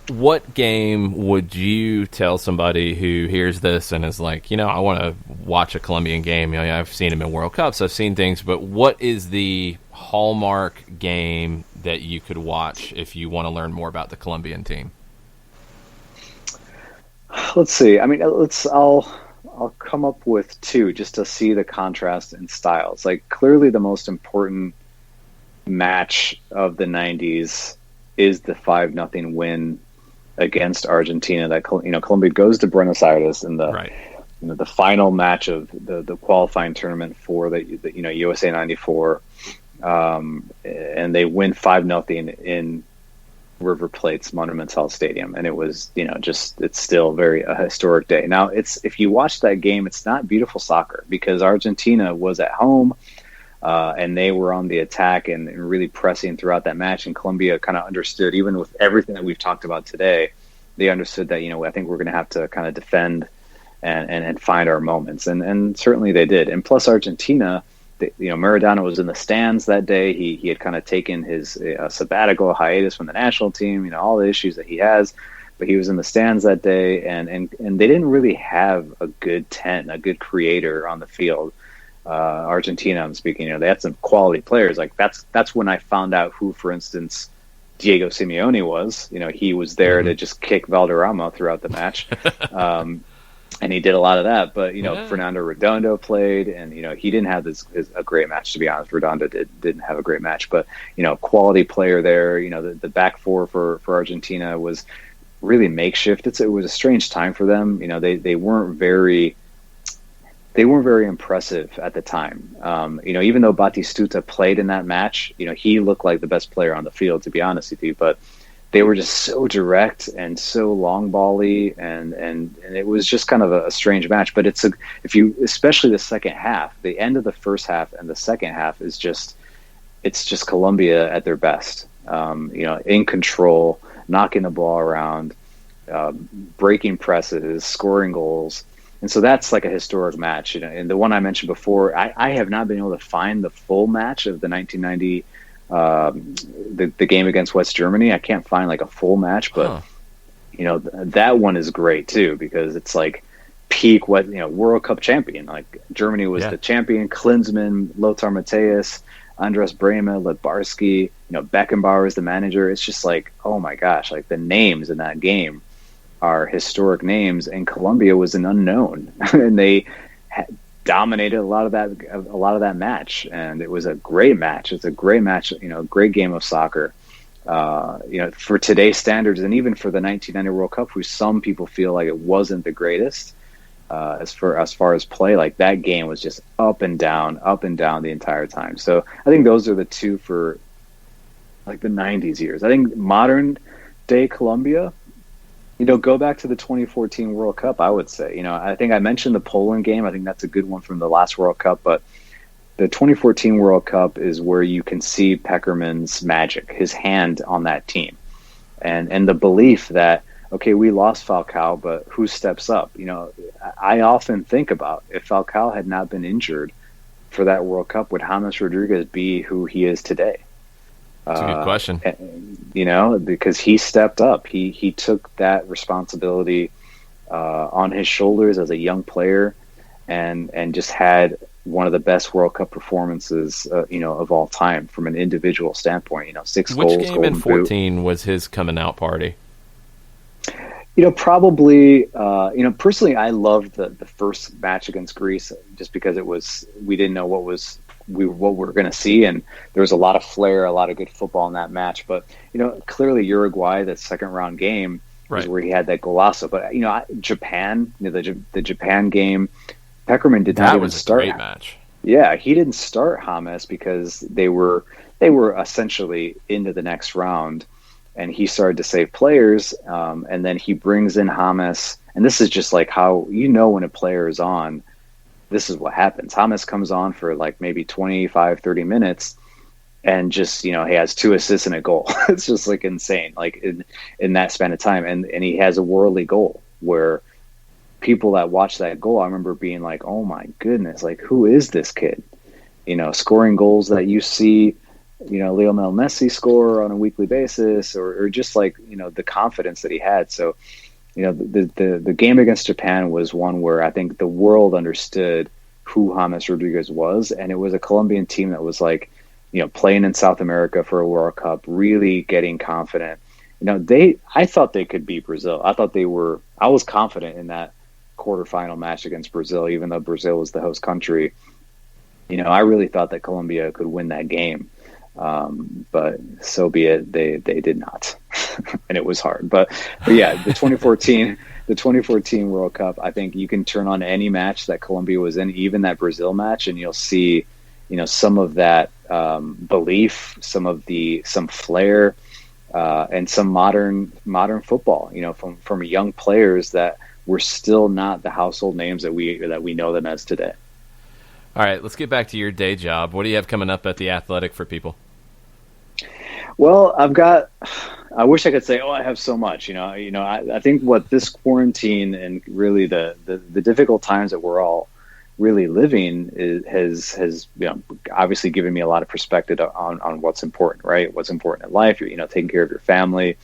What game would you tell somebody who hears this and is like, I want to watch a Colombian game? I've seen them in World Cups, I've seen things, but what is the hallmark game that you could watch if you want to learn more about the Colombian team? Let's see. I mean, I'll come up with two just to see the contrast in styles. Like, clearly the most important match of the 90s is the 5-0 win against Argentina. That Colombia goes to Buenos Aires in the final match of the qualifying tournament for the USA '94, and they win 5-0 in River Plate's Monumental Stadium, and it was it's still a historic day. Now, if you watch that game, it's not beautiful soccer because Argentina was at home. And they were on the attack and really pressing throughout that match. And Colombia kind of understood, even with everything that we've talked about today, they understood that, I think we're going to have to kind of defend and find our moments. And certainly they did. And plus Argentina, Maradona was in the stands that day. He had kind of taken his sabbatical hiatus from the national team, all the issues that he has. But he was in the stands that day. And they didn't really have a good 10, a good creator on the field. Argentina, I'm speaking, they had some quality players. Like that's when I found out who, for instance, Diego Simeone was. He was there to just kick Valderrama throughout the match. And he did a lot of that, but Fernando Redondo played, and he didn't have a great match, to be honest. Redondo didn't have a great match, but quality player there. The back four for Argentina was really makeshift. It was a strange time for them. They weren't very impressive at the time. Even though Batistuta played in that match, he looked like the best player on the field, to be honest with you, but they were just so direct and so long bally, and it was just kind of a strange match. But especially the second half, the end of the first half and the second half it's just Colombia at their best. In control, knocking the ball around, breaking presses, scoring goals. And so that's like a historic match. And the one I mentioned before, I have not been able to find the full match of the 1990 the game against West Germany. I can't find like a full match, but that one is great too, because it's like peak World Cup champion. Like Germany was the champion. Klinsmann, Lothar Matthäus, Andras Brehme, Lebarski, Beckenbauer is the manager. It's just like, oh my gosh, like the names in that game are historic names, and Colombia was an unknown, and they dominated a lot of that match, and it was a great match. It's a great match, a great game of soccer. For today's standards, and even for the 1990 World Cup, who some people feel like it wasn't the greatest as far as play. Like that game was just up and down the entire time. So I think those are the two for like the 90s years. I think modern day Colombia, go back to the 2014 World Cup, I would say. I think I mentioned the Poland game. I think that's a good one from the last World Cup. But the 2014 World Cup is where you can see Peckerman's magic, his hand on that team. And the belief that, okay, we lost Falcao, but who steps up? I often think about, if Falcao had not been injured for that World Cup, would James Rodriguez be who he is today? That's a good question. Because he stepped up. He took that responsibility on his shoulders as a young player, and just had one of the best World Cup performances, of all time from an individual standpoint. 6 goals. Which game in 14 was his coming out party? Probably. Personally, I loved the first match against Greece, just because we didn't know what we were going to see, and there was a lot of flair, a lot of good football in that match. But clearly Uruguay, that second round game, is where he had that golazo. But Japan, the Japan game, Peckerman did not even start. That was a great match. Yeah, he didn't start James because they were essentially into the next round, and he started to save players, and then he brings in James, and this is just like how when a player is on. This is what happens. James comes on for like maybe 25, 30 minutes, and just, he has 2 assists and a goal. It's just like insane, like in that span of time. And he has a worldly goal where people that watch that goal, I remember being like, oh my goodness, like who is this kid? Scoring goals that you see, Lionel Messi score on a weekly basis, or just like, the confidence that he had. So, the game against Japan was one where I think the world understood who James Rodriguez was, and it was a Colombian team that was like, playing in South America for a World Cup, really getting confident. I thought they could beat Brazil. I was confident in that quarterfinal match against Brazil, even though Brazil was the host country. I really thought that Colombia could win that game. But so be it. They did not, and it was hard. But yeah, the 2014 World Cup. I think you can turn on any match that Colombia was in, even that Brazil match, and you'll see, some of that belief, some flair, and some modern football. From young players that were still not the household names that we know them as today. All right, let's get back to your day job. What do you have coming up at The Athletic for people? Well, I wish I could say, I have so much, I think what this quarantine and really the difficult times that we're all really living has obviously given me a lot of perspective on what's important, right? What's important in life, taking care of your family,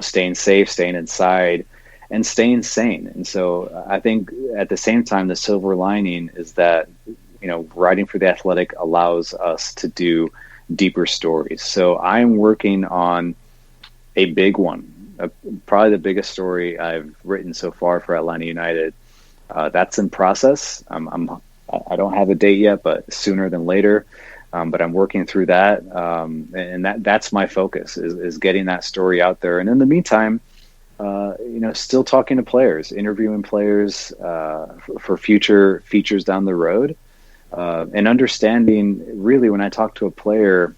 staying safe, staying inside, and staying sane. And so I think at the same time, the silver lining is that, writing for The Athletic allows us to do, deeper stories. So I'm working on a big one, probably the biggest story I've written so far for Atlanta United. That's in process. I don't have a date yet, but sooner than later. But I'm working through that, and that's my focus is getting that story out there. And in the meantime, still talking to players, interviewing players for future features down the road, and understanding really when I talk to a player,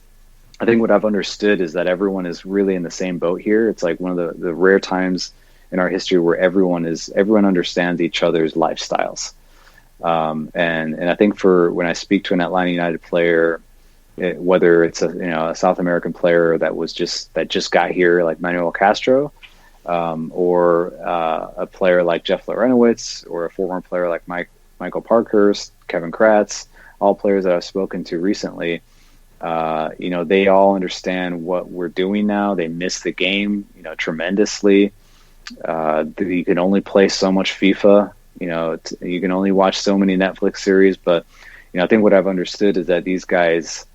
I think what I've understood is that everyone is really in the same boat here. It's like one of the rare times in our history where everyone understands each other's lifestyles. And I think for when I speak to an Atlanta United player, whether it's a South American player that just got here like Manuel Castro, or a player like Jeff Larentowicz, or a former player like Michael Parkhurst, Kevin Kratz, all players that I've spoken to recently, they all understand what we're doing now. They miss the game, tremendously. You can only play so much FIFA. You can only watch so many Netflix series, but I think what I've understood is that these guys,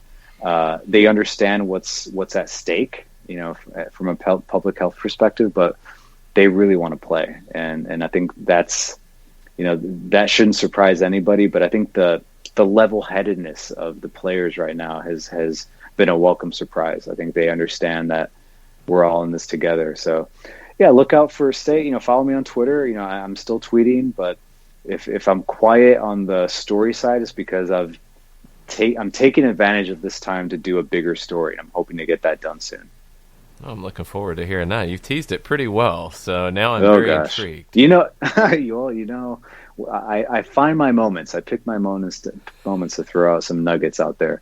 they understand what's at stake, from a public health perspective, but they really want to play, and I think that's, that shouldn't surprise anybody. But I think the level-headedness of the players right now has been a welcome surprise. I think they understand that we're all in this together. So. Yeah, look out for follow me on Twitter. I'm still tweeting, but if I'm quiet on the story side, it's because I'm taking advantage of this time to do a bigger story. I'm hoping to get that done soon. I'm looking forward to hearing that. You've teased it pretty well, so now I'm very intrigued. I find my moments. I pick my moments to throw out some nuggets out there.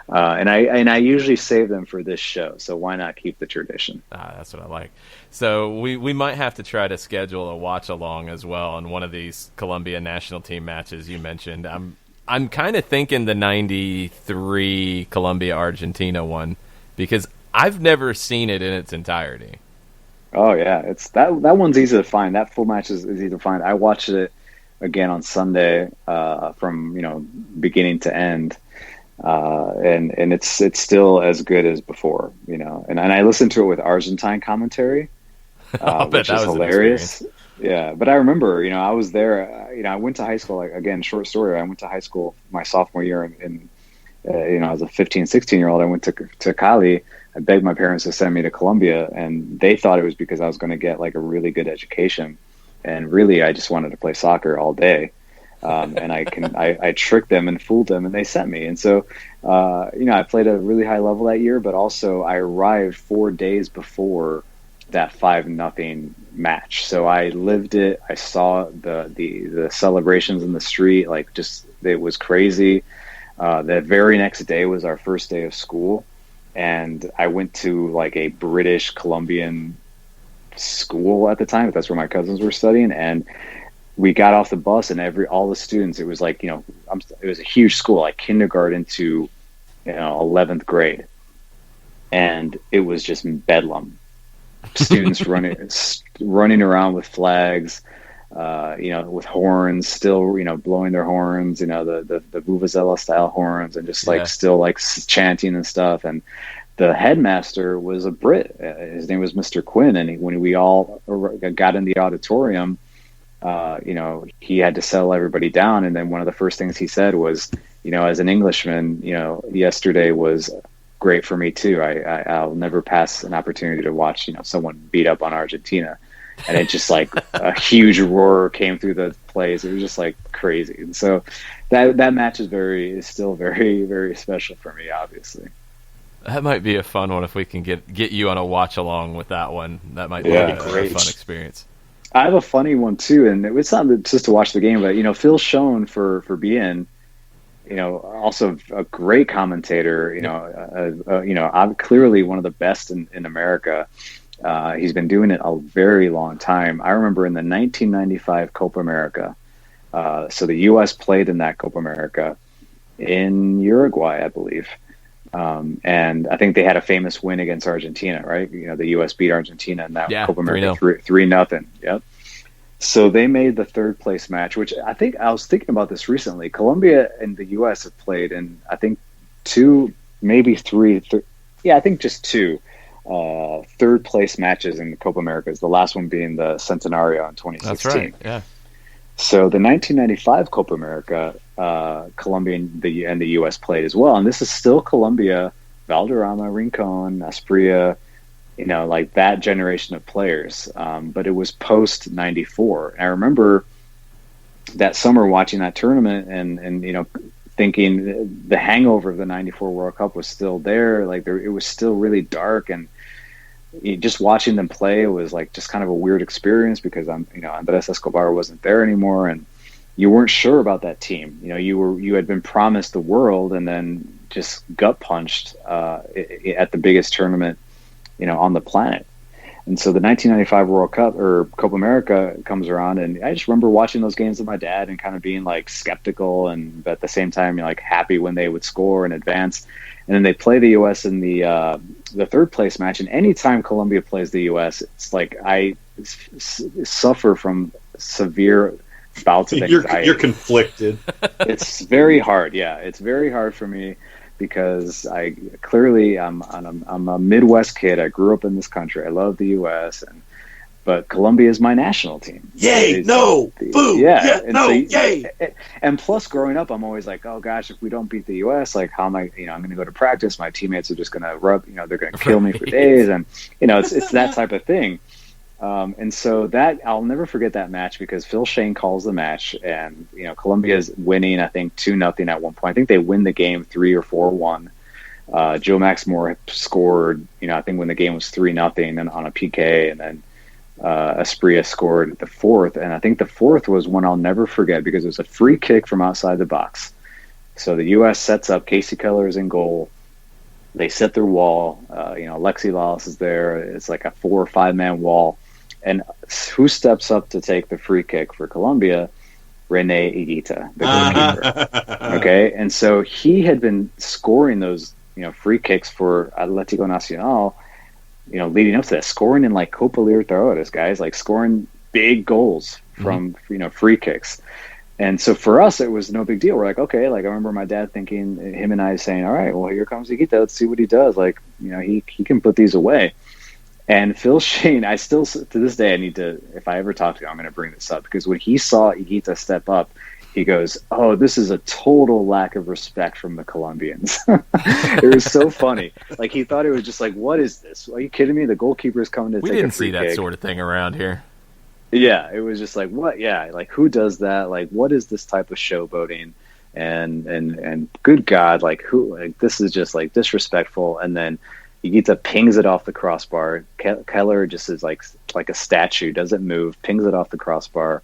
And I usually save them for this show, so why not keep the tradition? That's what I like. So we might have to try to schedule a watch along as well on one of these Colombia national team matches you mentioned. I'm kind of thinking the '93 Colombia Argentina one, because I've never seen it in its entirety. Oh yeah, it's that one's easy to find. That full match is easy to find. I watched it again on Sunday, from beginning to end. And it's still as good as before, and I listened to it with Argentine commentary, which is hilarious. Yeah. But I remember, I was there, I went to high school, again, short story. I went to high school my sophomore year in as a 15, 16-year-old, I went to Cali. I begged my parents to send me to Colombia, and they thought it was because I was going to get like a really good education. And really, I just wanted to play soccer all day. And I tricked them and fooled them, and they sent me. And so, I played at a really high level that year, but also I arrived 4 days before that 5-0 match. So I lived it. I saw the celebrations in the street. It was crazy. The very next day was our first day of school, and I went to like a British Colombian school at the time. That's where my cousins were studying, and we got off the bus, and all the students, it was like, it was a huge school, like kindergarten to 11th grade, and it was just bedlam. Students running around with flags, with horns, still blowing their horns, the Vuvuzela style horns, and just still chanting and stuff. And the headmaster was a Brit. His name was Mr. Quinn, and when we all got in the auditorium, he had to settle everybody down. And then one of the first things he said was, as an Englishman, yesterday was great for me too. I'll never pass an opportunity to watch, someone beat up on Argentina. And it just like a huge roar came through the place. It was just like crazy. And so that match is still very, very special for me, obviously. That might be a fun one if we can get you on a watch along with that one. That might be a fun experience. I have a funny one too, and it's not just to watch the game, but Phil Schoen for being, also a great commentator. I'm clearly one of the best in America. He's been doing it a very long time. I remember in the 1995 Copa America. So the U.S. played in that Copa America in Uruguay, I believe. And I think they had a famous win against Argentina, right? The U.S. beat Argentina in that Copa America 3-0. Yep. So they made the third place match, which I think I was thinking about this recently. Colombia and the U.S. have played in, I think, two maybe three. Yeah, I think just two third place matches in the Copa Americas. The last one being the Centenario in 2016. That's right. Yeah. So the 1995 Copa America, Colombia and the U.S. played as well, and this is still Colombia, Valderrama, Rincon, Asprilla, like that generation of players. But it was post 94. I remember that summer watching that tournament and thinking the hangover of the 94 World Cup was still there. Like it was still really dark, and just watching them play was like just kind of a weird experience because Andres Escobar wasn't there anymore, and you weren't sure about that team. You had been promised the world and then just gut punched at the biggest tournament, on the planet. And so the 1995 World Cup or Copa America comes around, and I just remember watching those games with my dad and kind of being like skeptical, but at the same time, like happy when they would score and advance. And then they play the U.S. in the third place match. And anytime Colombia plays the U.S., it's like I suffer from severe bouts of anxiety. You're conflicted. It's very hard. Yeah, it's very hard for me because I'm a Midwest kid. I grew up in this country. I love the U.S. But Colombia is my national team. Yay! No! Boo! Yeah! No! Yay! And plus, growing up, I'm always like, oh gosh, if we don't beat the U.S., like how am I? I'm going to go to practice. My teammates are just going to they're going to kill me for days, and it's that type of thing. And so that I'll never forget that match because Phil Shane calls the match, and Colombia is winning, I think 2-0 at one point. I think they win the game 3 or 4-1. Joe Max Moore scored, I think when the game was 3-0 and on a PK, and then Asprilla scored the fourth, and I think the fourth was one I'll never forget because it was a free kick from outside the box. So the U.S. sets up, Casey Keller is in goal. They set their wall. Alexi Lalas is there. It's like a 4 or 5 man wall. And who steps up to take the free kick for Colombia? Rene Higuita, the goalkeeper. Okay, and so he had been scoring those free kicks for Atlético Nacional. Leading up to that, scoring in like Copa Libertadores, guys, like scoring big goals from free kicks. And so for us, it was no big deal. We're like, okay, like I remember my dad thinking, him and I saying, all right, well, here comes Higuita. Let's see what he does. Like, he can put these away. And Phil Shane, I still, to this day, I need to, if I ever talk to him, I'm going to bring this up because when he saw Higuita step up, he goes, oh, this is a total lack of respect from the Colombians. It was so funny. Like, he thought it was just like, what is this? Are you kidding me? The goalkeeper is coming to take a free kick. We didn't see that sort of thing around here. Yeah, it was just like, what? Yeah, like, who does that? Like, what is this type of showboating? And good God, like, who? Like, this is just, like, disrespectful. And then Higuita pings it off the crossbar. Keller just is like a statue, doesn't move, pings it off the crossbar.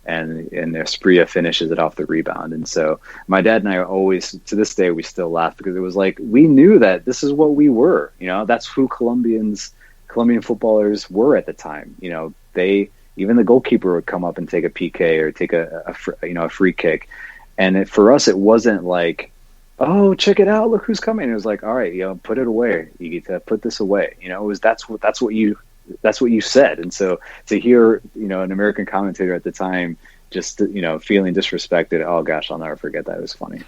And Asprilla finishes it off the rebound. And so my dad and I are always, to this day, we still laugh because it was like, we knew that this is what we were, that's who Colombian footballers were at the time. Even the goalkeeper would come up and take a PK or take a free kick. And for us, it wasn't like, oh, check it out, look who's coming. It was like, all right, put it away. You get to put this away. It was, that's what you said. And so to hear, an American commentator at the time just, feeling disrespected, oh gosh, I'll never forget that. It was funny.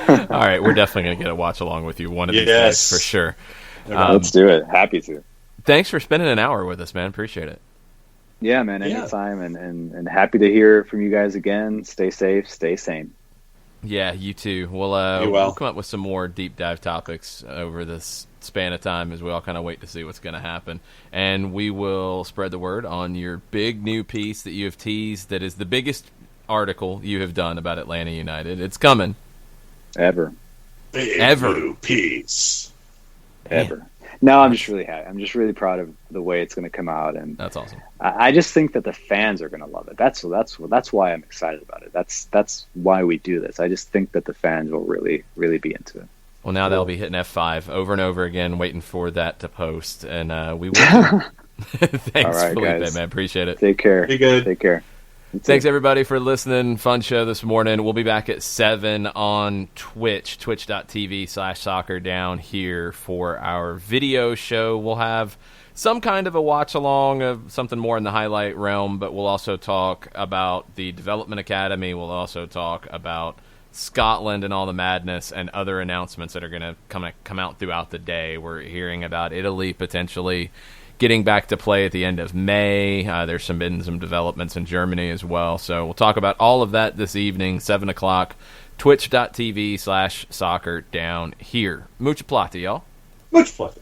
All right, we're definitely going to get a watch along with you one of these days for sure. Let's do it. Happy to. Thanks for spending an hour with us, man. Appreciate it. Yeah, man, anytime. And happy to hear from you guys again. Stay safe, stay sane. Yeah, you too. We'll come up with some more deep dive topics over this span of time as we all kind of wait to see what's going to happen. And we will spread the word on your big new piece that you have teased that is the biggest article you have done about Atlanta United. It's coming. Ever. Big new piece. Ever. Man. No, I'm just really happy. I'm just really proud of the way it's going to come out, and that's awesome. I just think that the fans are going to love it. That's why I'm excited about it. That's why we do this. I just think that the fans will really, really be into it. Well, now they'll be hitting F5 over and over again, waiting for that to post, and we will. Thanks, right, Felipe, guys. man. Appreciate it. Take care. Be good. Take care. Thanks, everybody, for listening. Fun show this morning. We'll be back at 7 on Twitch, twitch.tv/soccerdown here for our video show. We'll have some kind of a watch-along of something more in the highlight realm, but we'll also talk about the Development Academy. We'll also talk about Scotland and all the madness and other announcements that are going to come out throughout the day. We're hearing about Italy potentially getting back to play at the end of May. There's been some developments in Germany as well. So we'll talk about all of that this evening, 7 o'clock, twitch.tv/soccer down here. Mucha plata, y'all. Much plata.